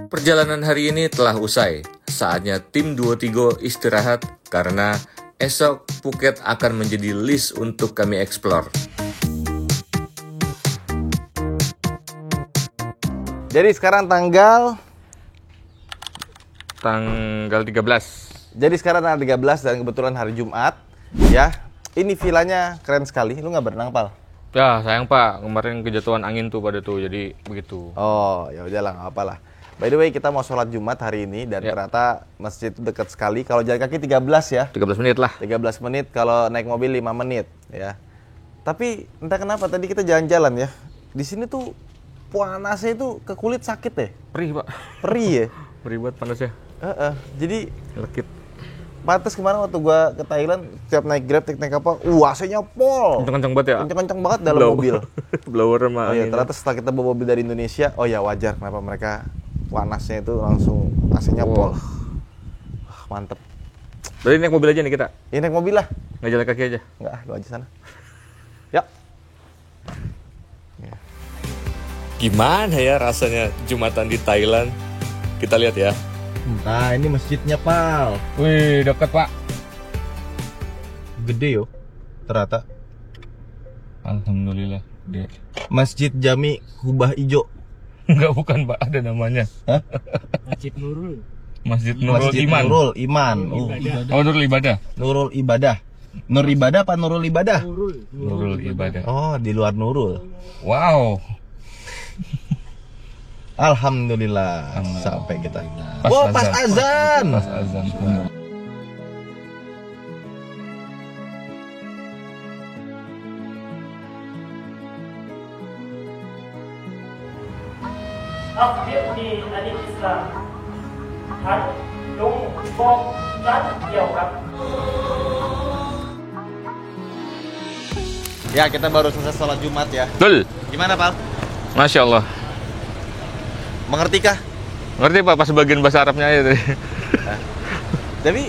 Perjalanan hari ini telah usai. Saatnya tim Duo Tigo istirahat karena esok Phuket akan menjadi list untuk kami explore. Jadi sekarang tanggal 13. Jadi sekarang tanggal 13 dan kebetulan hari Jumat, ya. Ini villanya keren sekali. Lu nggak berenang, Pal? Ya, sayang Pak. Kemarin kejatuhan angin tuh pada tuh. Jadi begitu. Oh, ya udahlah, nggak apa-lah. By the way, kita mau sholat Jumat hari ini dan ternyata masjid itu dekat sekali. Kalau jalan kaki 13 ya. 13 menit lah. 13 menit, kalau naik mobil 5 menit ya. Tapi entah kenapa tadi kita jalan-jalan ya. Di sini tuh panasnya itu ke kulit sakit deh. Perih, Pak. Perih ya. Perih banget panasnya. Jadi Lekit. pantes kemarin waktu gua ke Thailand, setiap naik Grab, naik apa, AC-nya pol. Kenceng-kenceng banget ya? Kenceng-kenceng banget dalam mobil. Blower sama Oh iya, angin. ternyata setelah kita bawa mobil dari Indonesia, oh ya wajar kenapa mereka panasnya itu langsung AC-nya pol. Wah, mantep. Berarti naik mobil aja nih kita? Ya naik mobil lah. Nggak jalan kaki aja? Enggak, lu aja sana. Ya. Gimana ya rasanya Jumatan di Thailand? Kita lihat ya. Nah, ini masjidnya, Pal. Wih, deket Pak. Gede yo, ternyata. Alhamdulillah. Gede. Masjid Jami Kubah Ijo. Enggak, bukan Pak, ada namanya. Hah? Masjid Nurul Masjid Iman. Nurul Iman. Oh, Nurul Ibadah. Nurul Ibadah. Nur Ibadah apa Nurul Ibadah? Nurul Ibadah. Oh, di luar Nurul. Wow. Alhamdulillah sampai kita. Wah, pas azan. Pas azan. Akhir di adik Islam ท่านลุงบอกรัดเกี่ยวครับ Ya, kita baru selesai sholat Jumat ya. Betul. Gimana, Pak? Masya Allah. Mengertikah? Ngerti Pak, pas bagian bahasa Arabnya aja tadi. Tapi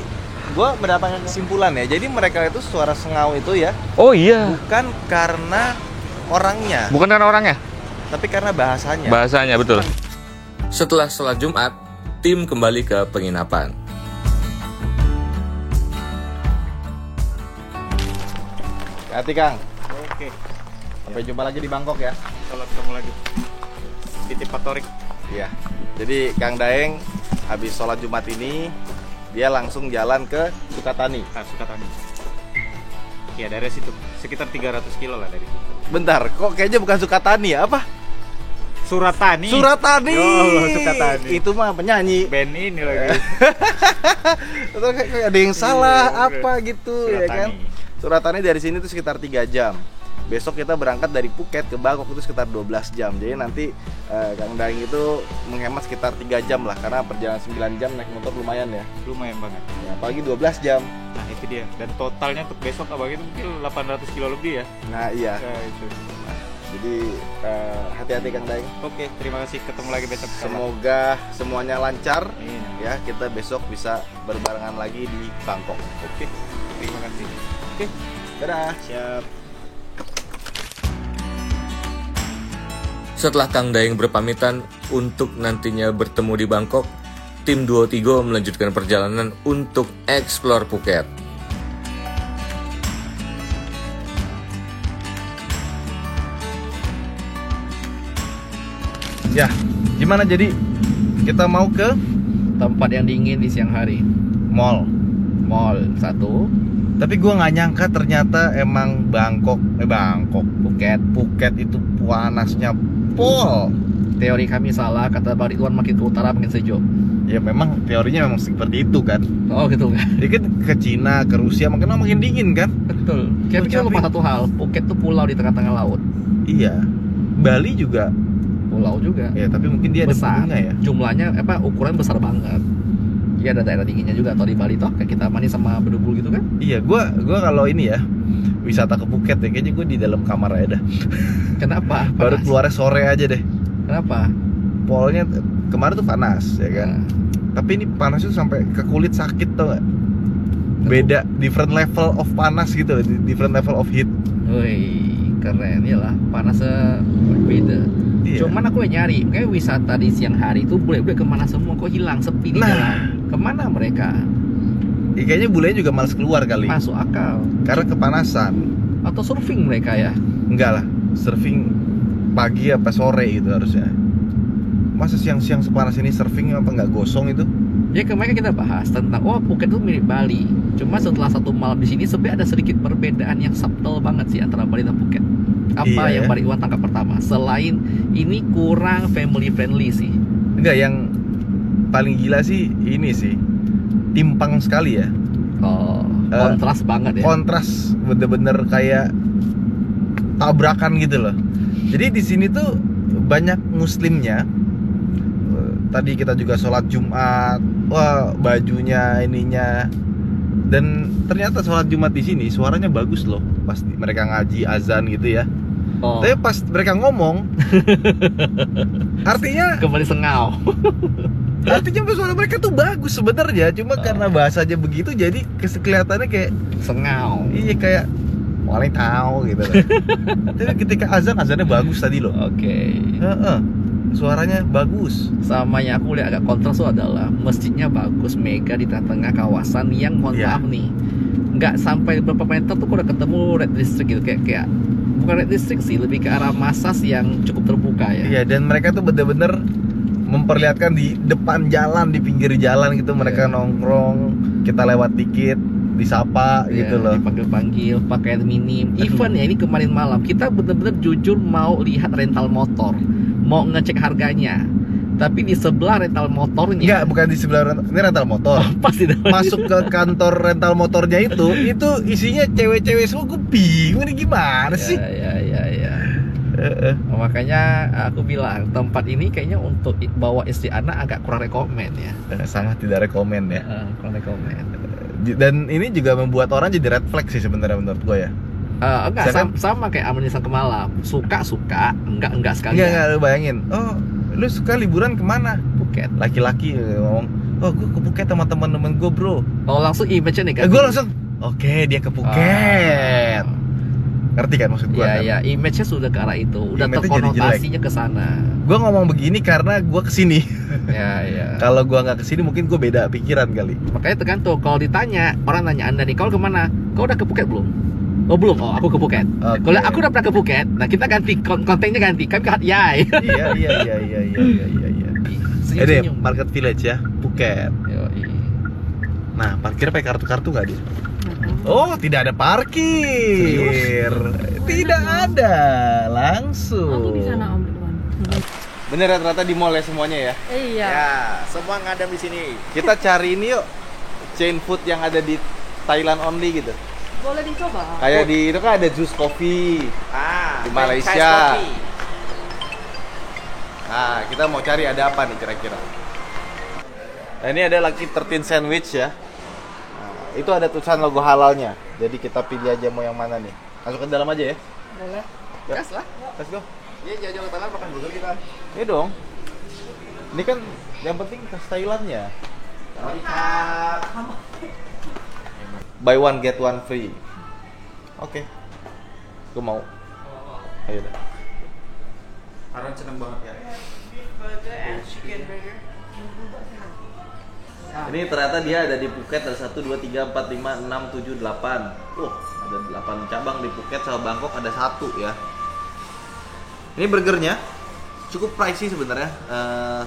gue mendapatkan kesimpulan ya. Jadi mereka itu suara sengau itu ya. Oh iya. Bukan karena orangnya. Bukan karena orangnya. Tapi karena bahasanya. Bahasanya, betul. Setelah sholat Jumat, tim kembali ke penginapan. Hati Kang. Oke. Sampai jumpa lagi di Bangkok ya. Kalau ketemu lagi. Titip Patorik. Iya. Jadi Kang Daeng habis sholat Jumat ini dia langsung jalan ke Sukatani. Sukatani. Ya dari situ sekitar 300 kilo lah dari situ. Bentar, kok kayaknya bukan Sukatani ya? Apa? Suratani. Suratani. Oh, Sukatani. Itu mah penyanyi. Band ini lagi. Terus kayak ada yang salah apa gitu Suratani. ya kan? Suratani dari sini tuh sekitar 3 jam. Besok kita berangkat dari Phuket ke Bangkok itu sekitar 12 jam. Jadi nanti Kang Daeng itu menghemat sekitar 3 jam lah. Karena perjalanan 9 jam naik motor lumayan ya. Lumayan banget. Ya, apalagi 12 jam. Nah itu dia. Dan totalnya untuk besok abang itu mungkin 800 kilo lebih ya. Nah iya. Nah, itu. Jadi hati-hati Kang Daeng. Oke, terima kasih. Ketemu lagi besok. Semoga semuanya lancar. Amin. Ya, kita besok bisa berbarengan lagi di Bangkok. Oke, terima kasih. Oke. Dadah. Siap. Setelah Kang Daeng berpamitan untuk nantinya bertemu di Bangkok, tim Duo Tigo melanjutkan perjalanan untuk eksplor Phuket. Ya, gimana jadi kita mau ke Tempat yang dingin di siang hari. mall. Mall satu. Tapi gua nggak nyangka ternyata emang Bangkok, Phuket itu panasnya pol. Teori kami salah, kata Bang Ridwan makin ke utara makin sejuk. Ya memang teorinya memang seperti itu kan. Oh gitu kan? Jadi kan ke Cina, ke Rusia makin dingin kan? Betul. Kita lupa satu hal, Phuket tuh pulau di tengah-tengah laut. Iya. Bali juga Pulau juga. ya, tapi mungkin dia ada Besar. gunungnya ya. Jumlahnya ukuran besar banget. Iya ada daerah dinginnya juga, atau di Bali toh kayak kita mandi sama bedugul gitu kan? Iya, gua kalau ini ya wisata ke Phuket ya, kayaknya gue di dalam kamar aja dah. Kenapa? Baru Panas. keluarnya sore aja deh. Kenapa? Polnya kemarin tuh panas ya kan. Tapi ini panas tuh sampai ke kulit sakit tau gak? Beda, different level of panas gitu loh, different level of heat. Wih, keren ya lah, panasnya beda. Iya. Cuman aku yang nyari, kayak wisata di siang hari itu bule-bule kemana semua, kok hilang, sepi di Nah. jalan. Kemana mereka? Ya, kayaknya bulenya juga males keluar kali. Masuk akal. Karena kepanasan. Atau surfing mereka ya? Enggak lah, surfing pagi apa sore gitu harusnya. Masa siang-siang sepanas ini surfing apa nggak gosong itu? Ya kemarin kita bahas tentang Phuket itu mirip Bali. Cuma setelah satu malam di sini sebenarnya ada sedikit perbedaan yang subtle banget sih antara Bali dan Phuket. Apa Iya, yang ya. Bang Iwan tangkap pertama? Selain ini kurang family friendly sih. Enggak, yang paling gila sih ini sih timpang sekali ya. Oh, kontras banget ya. Kontras bener-bener kayak tabrakan gitu loh. Jadi di sini tuh banyak muslimnya. Tadi kita juga sholat Jumat, wah bajunya ininya. Dan ternyata sholat Jumat di sini suaranya bagus loh. Pas mereka ngaji azan gitu ya. Oh, Tapi pas mereka ngomong, artinya kembali sengau. suara mereka tuh bagus sebenarnya. Cuma karena bahasanya begitu jadi kelihatannya kayak Sengau. iya kayak paling tahu gitu. Tapi ketika azannya bagus tadi loh. Oke. Suaranya bagus. Sama yang aku lihat agak kontras itu adalah masjidnya bagus, mega di tengah-tengah kawasan yang mohon Iya. maaf nih, nggak sampai beberapa meter tuh udah ketemu red district gitu, kayak bukan red district sih, lebih ke arah Masas yang cukup terbuka ya. Iya, dan mereka tuh bener-bener memperlihatkan di depan jalan, di pinggir jalan gitu mereka nongkrong, kita lewat dikit disapa Ya, gitu loh. dipanggil-panggil, pakaian minim. Even ya ini kemarin malam kita bener-bener jujur mau lihat rental motor, mau ngecek harganya. Tapi di sebelah rental motornya. Enggak, bukan di sebelah ini rental motor. Pasti Masuk ke kantor rental motornya itu isinya cewek-cewek semua. Gue bingung ini gimana sih? Ya. Makanya aku bilang tempat ini kayaknya untuk bawa istri anak agak kurang rekomen ya. Sangat tidak rekomen ya. Kurang rekomen. Dan ini juga membuat orang jadi red flag sih sebenarnya menurut gue ya. Enggak sama kayak Amanisan ke Malam. Suka, enggak sekali. Enggak, lu bayangin. Oh, lu suka liburan kemana? Phuket. Laki-laki ngomong, oh gue ke Phuket sama teman-teman gue bro. Oh langsung image-nya negatif. Gue langsung, oke, dia ke Phuket. Ngerti kan maksud gue? Iya, image-nya sudah ke arah itu. Udah terkonotasinya ke sana. Gue ngomong begini karena gue kesini. Iya. Kalau gue nggak kesini mungkin gue beda pikiran kali. Makanya tergantung. Kalau ditanya, orang nanya Anda nih, kau kemana? Kau udah ke Phuket belum? Oh belum, aku ke Phuket. Okay. Kalau aku udah pernah ke Phuket, nah kita ganti kontennya ganti. Kami ke Hatyai. Iya. Ini Market Village ya, Phuket. Nah, parkir pakai kartu-kartu nggak dia? Oh, tidak ada parkir. Tidak ada, langsung. Aku di sana Om Ridwan. Bener ya, ternyata di mall ya semuanya ya? Iya. Ya, semua ngadam di sini. Kita cari ini yuk, chain food yang ada di Thailand only gitu. Boleh dicoba. Kayak di itu kan ada Juice Coffee. Di Malaysia. Nah, kita mau cari ada apa nih kira-kira. Nah, ini ada Lucky 13 sandwich ya. Nah, itu ada tulisan logo halalnya. Jadi kita pilih aja mau yang mana nih. Masuk ke dalam aja ya. Boleh. Gas lah. Let's go. Iya, jauh-jauh ke Thailand makan burger kita. Iya dong. Ini kan yang penting khas Thailandnya. Buy one get one free. Oke. Gue mau. Ayo dah. Karena seneng banget ya. Ini ternyata dia ada di Phuket, ada 1, 2, 3, 4, 5, 6, 7, 8. Ada 8 cabang di Phuket, sama Bangkok ada 1 ya. Ini burgernya cukup pricey sebenarnya,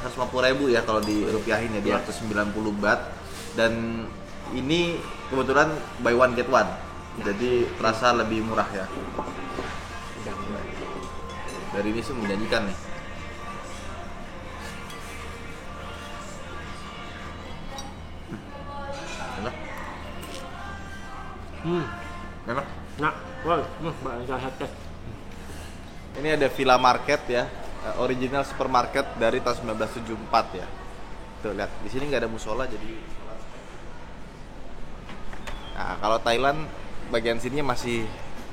150.000 ya kalau dirupiahin ya, 290 baht. Dan ini kebetulan buy one get one, jadi terasa lebih murah ya. Dari ini sih menjanjikan nih. Enak. Enak. Nah, wah, jahat ya. Ini ada Villa Market ya, original supermarket dari tahun 1974 ya. Tuh lihat, di sini nggak ada musola jadi. Nah, kalau Thailand bagian sininya masih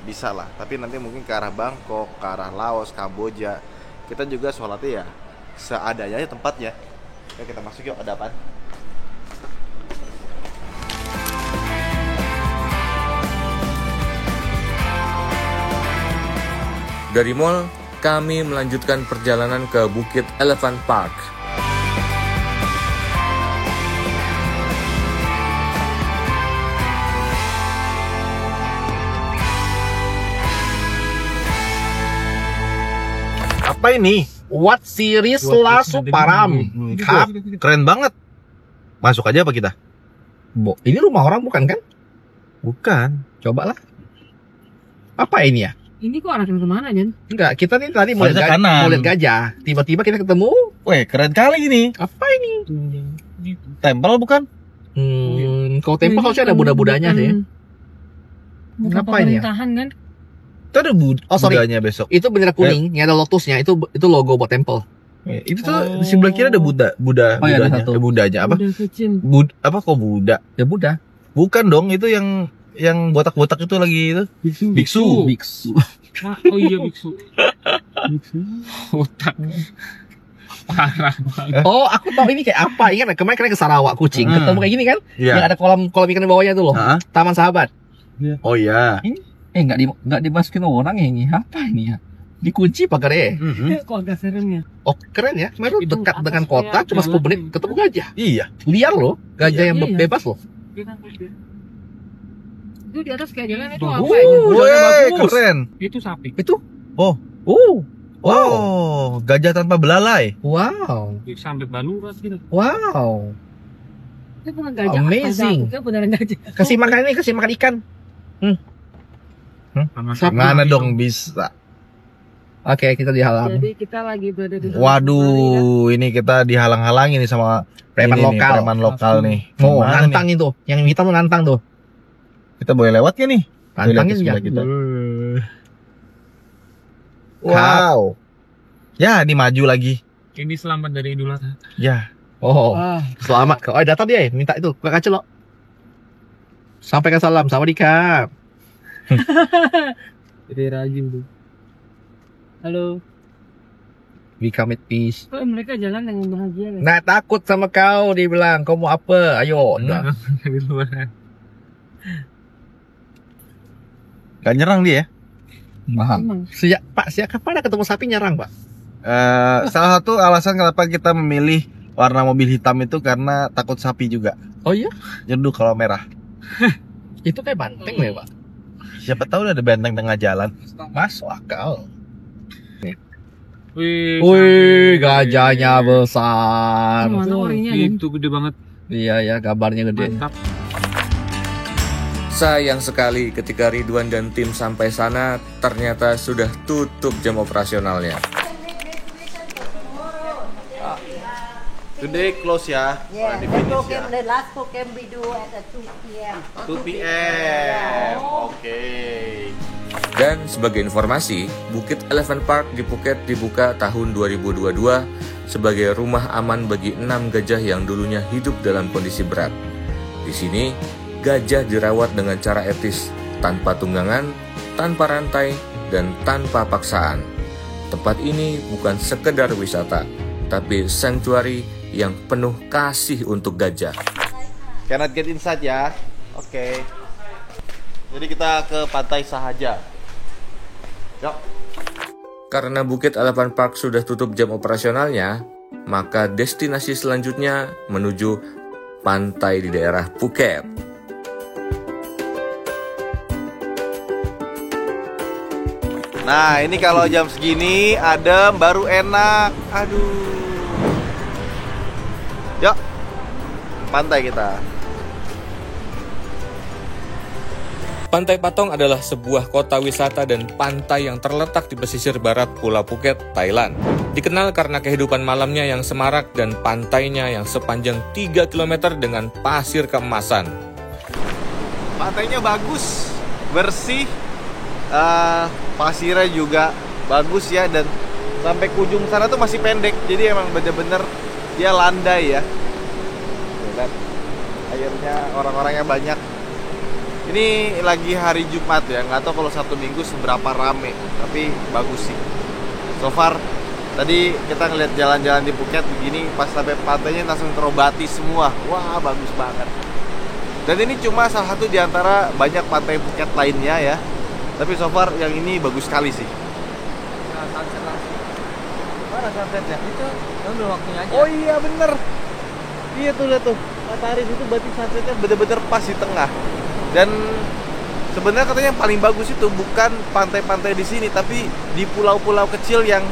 bisa lah, tapi nanti mungkin ke arah Bangkok, ke arah Laos, Kamboja, kita juga sholatnya ya seadanya tempatnya. Ya kita masuk yuk, ada apaan? Dari mall, kami melanjutkan perjalanan ke Bukit Elephant Park. Apa ini? What series Lasu Param? Kap, keren banget. Masuk aja apa kita? Ini rumah orang bukan kan? Bukan. Cobalah. Apa ini ya? Ini kok arahnya kemana, Jan? Enggak, kita nih tadi mau Harusnya lihat kanan. mau lihat gajah. Tiba-tiba kita ketemu. Weh, keren kali ini. Apa ini? Tempel bukan? Kalau tempat harusnya ada Buddha-Budanya sih. Bukan Apa ini ya? pemerintahan kan? Itu ada Buddhanya besok. Itu bendera kuning, yang ada lotusnya, itu logo buat temple. Itu tuh di sebelah kiri ada Buddha. Oh, iya, ada Budanya. satu. Budanya apa? Udah kecil. Apa kok Buddha? Ya Buddha. Bukan dong, itu yang botak-botak itu lagi itu. Biksu. Ah, oh iya biksu. Otak. Parah banget. Oh, aku tahu ini kayak apa. Ingat kemarin kalian ke Sarawak Kucing, ketemu kayak gini kan? Iya. Yang ada kolam ikan di bawahnya tuh loh. Hah? Taman Sahabat. Oh iya. Nggak dimasukin orang ya ini. Apa ini ya? Dikunci pagar ya? Kok agak serem ya? Oh keren ya. Kemarin Itu dekat atas dengan kayak kota cuma 10 menit ketemu gajah. Iya. Liar loh. Gajah yang Iya. bebas loh. Itu di atas kayak jalan itu Bagus. apa ya? Weh, keren. Itu sapi. Itu. Oh. Wow. Oh, gajah tanpa belalai. Wow. Sampai Baluras gitu. Wow. Itu bukan gajah. Amazing. Itu beneran gajah. Kasih makan ini, kasih makan ikan. Mana dong bisa? Oke, kita dihalang. Jadi kita lagi berada di Waduh, ini kita dihalang-halangi nih sama Preman ini nih, lokal. preman lokal nih. Oh, Gimana nantang nih? itu. Yang hitam tuh nantang tuh. Kita boleh lewat gak nih? Nantangin Tuh, lihat ya. di sebelah kita. Wow. Ya, ini maju lagi. Ini selamat dari Idul Adha. Ya. Oh, selamat. Oh, datang dia minta itu. Buka kaca lo. Sampaikan salam. Sawadikap. Jadi rajin tuh. Halo. We come with peace. Kok mereka jalan dengan bahagia kan? Nah, takut sama kau, dia bilang. Kau mau apa? Ayo. Udah. Gak nyerang dia ya? Mahal. Sejak kapan ada ketemu sapi nyerang, Pak? Salah satu alasan kenapa kita memilih warna mobil hitam itu karena takut sapi juga. Oh iya? Nyeduh kalau merah. Itu kayak banteng ya, Pak? Siapa tahu ada benteng tengah jalan. Masuk akal. Wih, Gajahnya besar. Mana orinya kan? Itu gede banget. Iya ya, gambarnya gede. Mantap. Sayang sekali ketika Ridwan dan tim sampai sana ternyata sudah tutup jam operasionalnya. Today close ya. Yeah, the program, the last program we do at 2 p.m. 2 p.m. Oke. Dan sebagai informasi, Bukit Elephant Park di Phuket dibuka tahun 2022 sebagai rumah aman bagi 6 gajah yang dulunya hidup dalam kondisi berat. Di sini, gajah dirawat dengan cara etis, tanpa tunggangan, tanpa rantai, dan tanpa paksaan. Tempat ini bukan sekedar wisata, tapi sanctuary yang penuh kasih untuk gajah. Cannot get inside ya. Oke. Jadi kita ke Pantai Sahaja. Yuk. Karena Bukit Elephant Park sudah tutup jam operasionalnya, maka destinasi selanjutnya menuju pantai di daerah Phuket. Nah, ini kalau jam segini adem baru enak. Aduh. Yuk. Pantai kita. Pantai Patong adalah sebuah kota wisata dan pantai yang terletak di pesisir barat Pulau Phuket, Thailand. Dikenal karena kehidupan malamnya yang semarak dan pantainya yang sepanjang 3 km dengan pasir keemasan. Pantainya bagus, bersih, pasirnya juga bagus ya, dan sampai ke ujung sana tuh masih pendek, jadi emang bener-bener dia landai ya. Lihat, airnya orang-orangnya banyak. Ini lagi hari Jumat ya, nggak tahu kalau Sabtu Minggu seberapa rame, tapi bagus sih. So far, tadi kita ngeliat jalan-jalan di Phuket begini, pas sampai pantainya langsung terobati semua. Wah, bagus banget. Dan ini cuma salah satu di antara banyak pantai Phuket lainnya ya. Tapi so far yang ini bagus sekali sih. Nah, sunset langsung. Mana sunsetnya? Itu ambil waktunya aja. Oh iya bener. Iya tuh lihat tuh. Matahari itu berarti sunsetnya bener-bener pas di tengah. Dan sebenarnya katanya yang paling bagus itu bukan pantai-pantai di sini, tapi di pulau-pulau kecil yang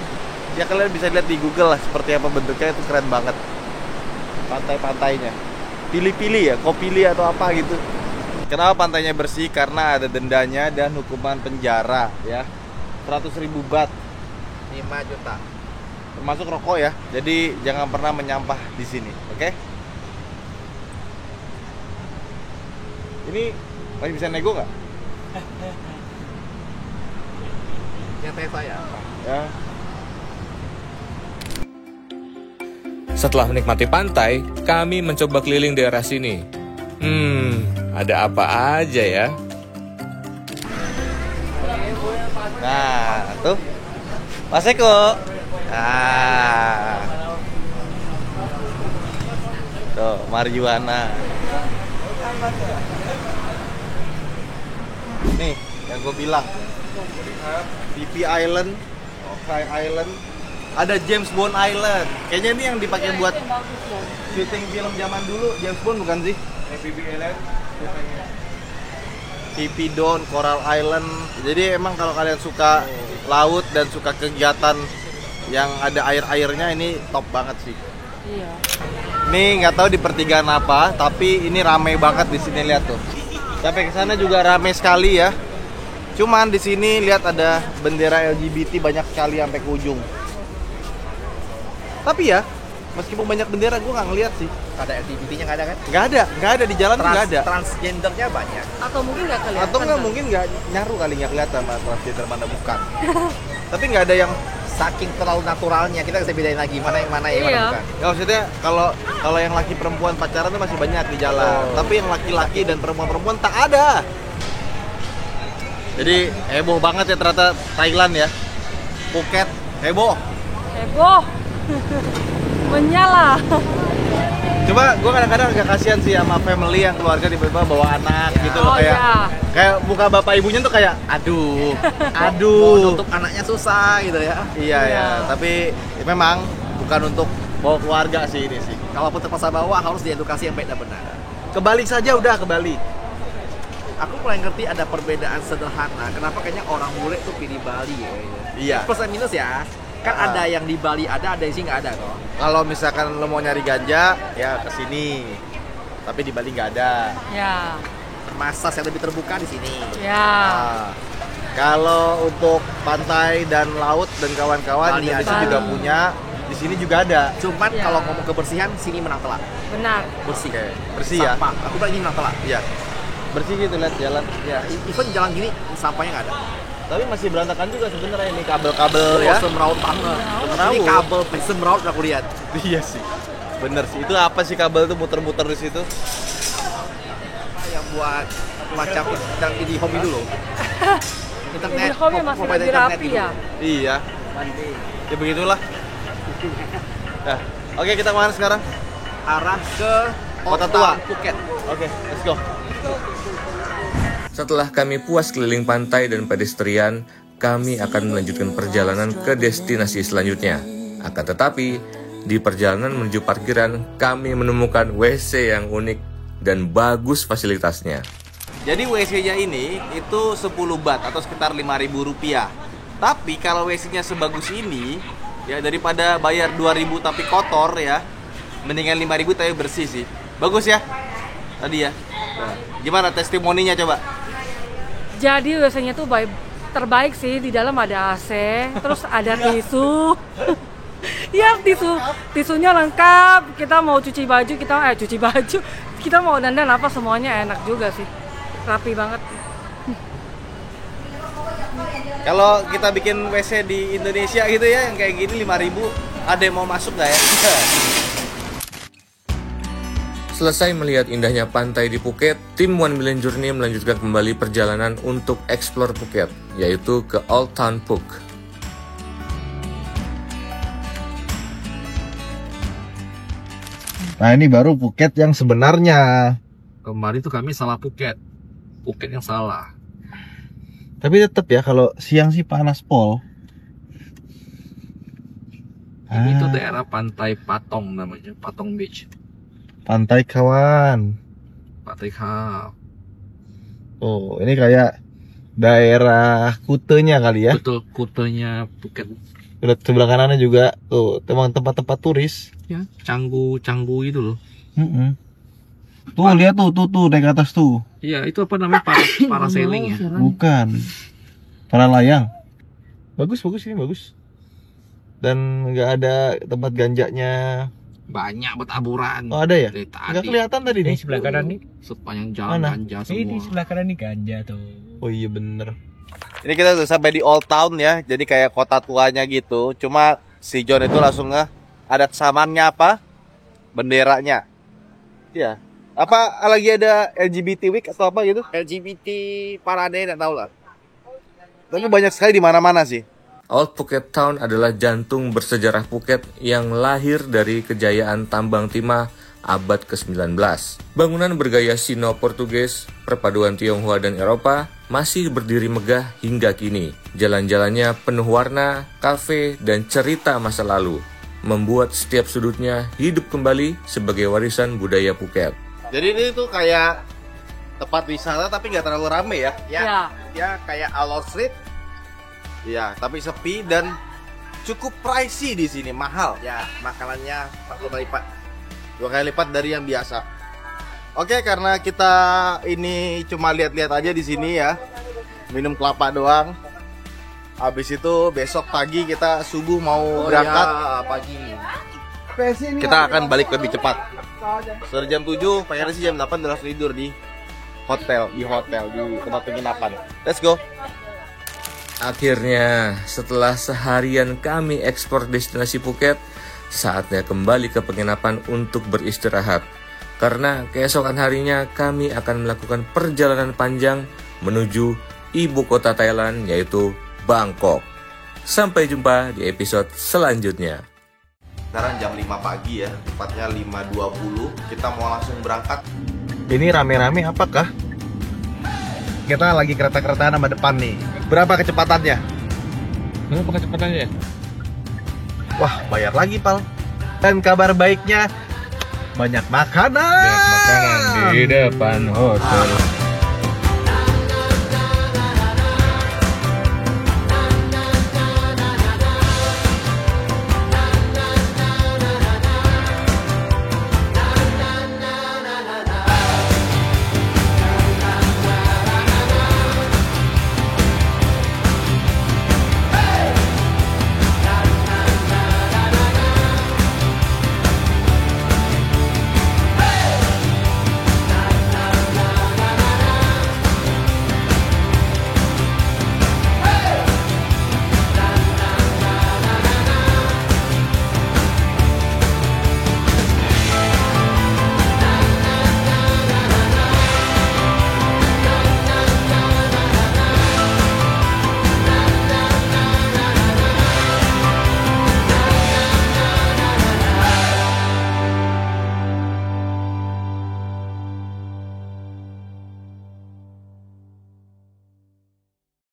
ya kalian bisa lihat di Google lah seperti apa bentuknya, itu keren banget. Pantai-pantainya. Pilih-pilih ya, kau pilih atau apa gitu. Kenapa pantainya bersih? Karena ada dendanya dan hukuman penjara ya. 100.000 baht. 5 juta. Termasuk rokok ya. Jadi jangan pernah menyampah di sini, oke? Ini masih bisa nego nggak? Yang teh saya. Ya. Setelah menikmati pantai, kami mencoba keliling daerah sini. Ada apa aja ya? Nah, tuh. Mas Eko. Nah. Tuh, marijuana. Nih, yang gue bilang. PP Island, Fry Island, ada James Bond Island. Kayaknya ini yang dipakai buat syuting film zaman dulu. James Bond bukan sih? PP Island. PP Don, Coral Island. Jadi emang kalau kalian suka laut dan suka kegiatan yang ada air-airnya, ini top banget sih. Iya. Nih nggak tahu di pertigaan apa, tapi ini ramai banget di sini, lihat tuh. Sampai ke sana juga ramai sekali ya. Cuman di sini lihat ada bendera LGBT banyak sekali sampai ke ujung. Tapi ya, meskipun banyak bendera, gue nggak ngeliat sih. Ada LGBT-nya nggak ada kan? Nggak ada di jalan tuh nggak ada. Transgendernya banyak. Atau mungkin nggak kelihatan. Atau nggak Bang? mungkin nggak nyaru kali nggak kelihatan mana transgender mana bukan. Tapi nggak ada yang Saking terlalu naturalnya kita bisa bedain lagi mana yang mana yang Iya. mana bukan. ya maksudnya kalau yang laki perempuan pacaran tuh masih banyak di jalan. Tapi yang laki-laki dan perempuan tak ada. Jadi heboh banget ya ternyata Thailand ya. Phuket heboh. Heboh. Menyala. Cuma gue kadang-kadang agak kasihan sih sama family yang keluarga tiba-tiba bawa anak gitu loh, Oh, kayak iya. kayak muka bapak ibunya tuh kayak aduh Mau nutup anaknya susah gitu ya. iya ya, tapi memang bukan untuk bawa keluarga sih ini sih. Kalaupun terpaksa bawa harus diedukasi yang baik dan benar. Ke Bali saja udah ke Bali. Aku mulai ngerti ada perbedaan sederhana. Kenapa kayaknya orang bule tuh pilih Bali ya? Iya. Plus dan minus ya. Kan ada yang di Bali ada yang sih nggak ada kok. Kalau misalkan lo mau nyari ganja ya ke sini. Tapi di Bali nggak ada. Ya. Massage yang lebih terbuka di sini. Ya. Nah, kalau untuk pantai dan laut dan kawan-kawan Bali Indonesia ada. juga punya, di sini juga ada. Cuman Ya. kalau ngomong kebersihan sini menang telak. Benar. Bersih. Oke, bersih ya. Sampah. Aku bilang ini menang telak. Iya. Bersih gitu lihat jalan. Ya, even jalan gini sampahnya nggak ada. Tapi masih berantakan juga sebenarnya ini kabel-kabel ya. Semeraut banget. Semeraut. Ini kabel semeraut aku lihat. Iya sih. Bener sih. Itu apa sih kabel tuh muter-muter di situ? Yang buat macam di home dulu. Internet. Ini hobi masih provider lebih internet rapi dulu. ya. Iya. Ya begitulah. Nah, oke kita kemana sekarang? Arah ke Kota Tua. Phuket. Oke, let's go. Setelah kami puas keliling pantai dan pedestrian, kami akan melanjutkan perjalanan ke destinasi selanjutnya. Akan tetapi, di perjalanan menuju parkiran, kami menemukan WC yang unik dan bagus fasilitasnya. Jadi WC-nya ini itu 10 baht atau sekitar 5.000 rupiah. Tapi kalau WC-nya sebagus ini, ya daripada bayar 2.000 tapi kotor ya, mendingan 5.000 tapi bersih sih. Bagus ya? Tadi ya. Nah, gimana testimoninya coba? Jadi biasanya tuh terbaik sih, di dalam ada AC, terus ada tisu. Ya tisunya lengkap. Kita mau cuci baju, kita mau dandan apa semuanya enak juga sih. Rapi banget. Kalau kita bikin WC di Indonesia gitu ya, yang kayak gini 5.000, ada yang mau masuk nggak ya? Selesai melihat indahnya pantai di Phuket, tim One Million Journey melanjutkan kembali perjalanan untuk explore Phuket, yaitu ke Old Town Phuk. Nah ini baru Phuket yang sebenarnya. Kemarin tuh kami salah Phuket. Phuket yang salah. Tapi tetap ya kalau siang sih panas pol. Ini tuh daerah pantai Patong namanya, Patong Beach. Pantai kawan. Pantai Kau. Oh ini kayak daerah Kutenya kali ya. Betul, kutenya Phuket. Udah sebelah kanannya juga tuh memang tempat-tempat turis. Ya, Canggu itu loh. Tuh lihat tuh naik ke atas tuh. Iya, itu apa namanya parasailing ya? Bukan. Para layang. Bagus ini bagus. Dan nggak ada tempat ganjanya. Banyak bertaburan. Oh ada ya? Dari tadi. Nggak kelihatan tadi nih. sebelah kanan nih. Sepanjang jalan Mana? ganja Ini di semua. sebelah kanan nih ganja tuh. Oh iya bener. Ini kita udah sampai di Old Town ya. Jadi kayak kota tuanya gitu. Cuma si John itu langsung adat samannya apa? Benderanya. Iya. Apa lagi ada LGBT week atau apa gitu? LGBT parade enggak tahu lah. Tapi banyak sekali di mana-mana sih. Old Phuket Town adalah jantung bersejarah Phuket yang lahir dari kejayaan tambang timah abad ke-19. Bangunan bergaya Sino-Portugis, perpaduan Tionghoa dan Eropa, masih berdiri megah hingga kini. Jalan-jalannya penuh warna, kafe, dan cerita masa lalu, membuat setiap sudutnya hidup kembali sebagai warisan budaya Phuket. Jadi ini tuh kayak tempat wisata tapi nggak terlalu rame ya. Ya kayak Alor Street. Ya, tapi sepi dan cukup pricey di sini, mahal. Ya, makanannya 2 kali lipat. 2 kali lipat dari yang biasa. Oke, karena kita ini cuma lihat-lihat aja di sini ya. minum kelapa doang. Habis itu besok pagi kita subuh mau berangkat. Pagi. Kita akan balik lebih cepat. Setelah jam 7, pengennya sih jam 8 udah tidur di hotel, di tempat penginapan. Let's go. Akhirnya, setelah seharian kami ekspor destinasi Phuket, saatnya kembali ke penginapan untuk beristirahat. Karena keesokan harinya kami akan melakukan perjalanan panjang menuju ibu kota Thailand, yaitu Bangkok. Sampai jumpa di episode selanjutnya. Sekarang jam 5 pagi ya, tepatnya 5.20. Kita mau langsung berangkat. Ini rame-rame apakah? Kita lagi kereta-keretaan sama depan nih. Berapa kecepatannya? Berapa kecepatannya? Wah, bayar lagi, Pal. Dan kabar baiknya, banyak makanan. Banyak makanan di depan hotel.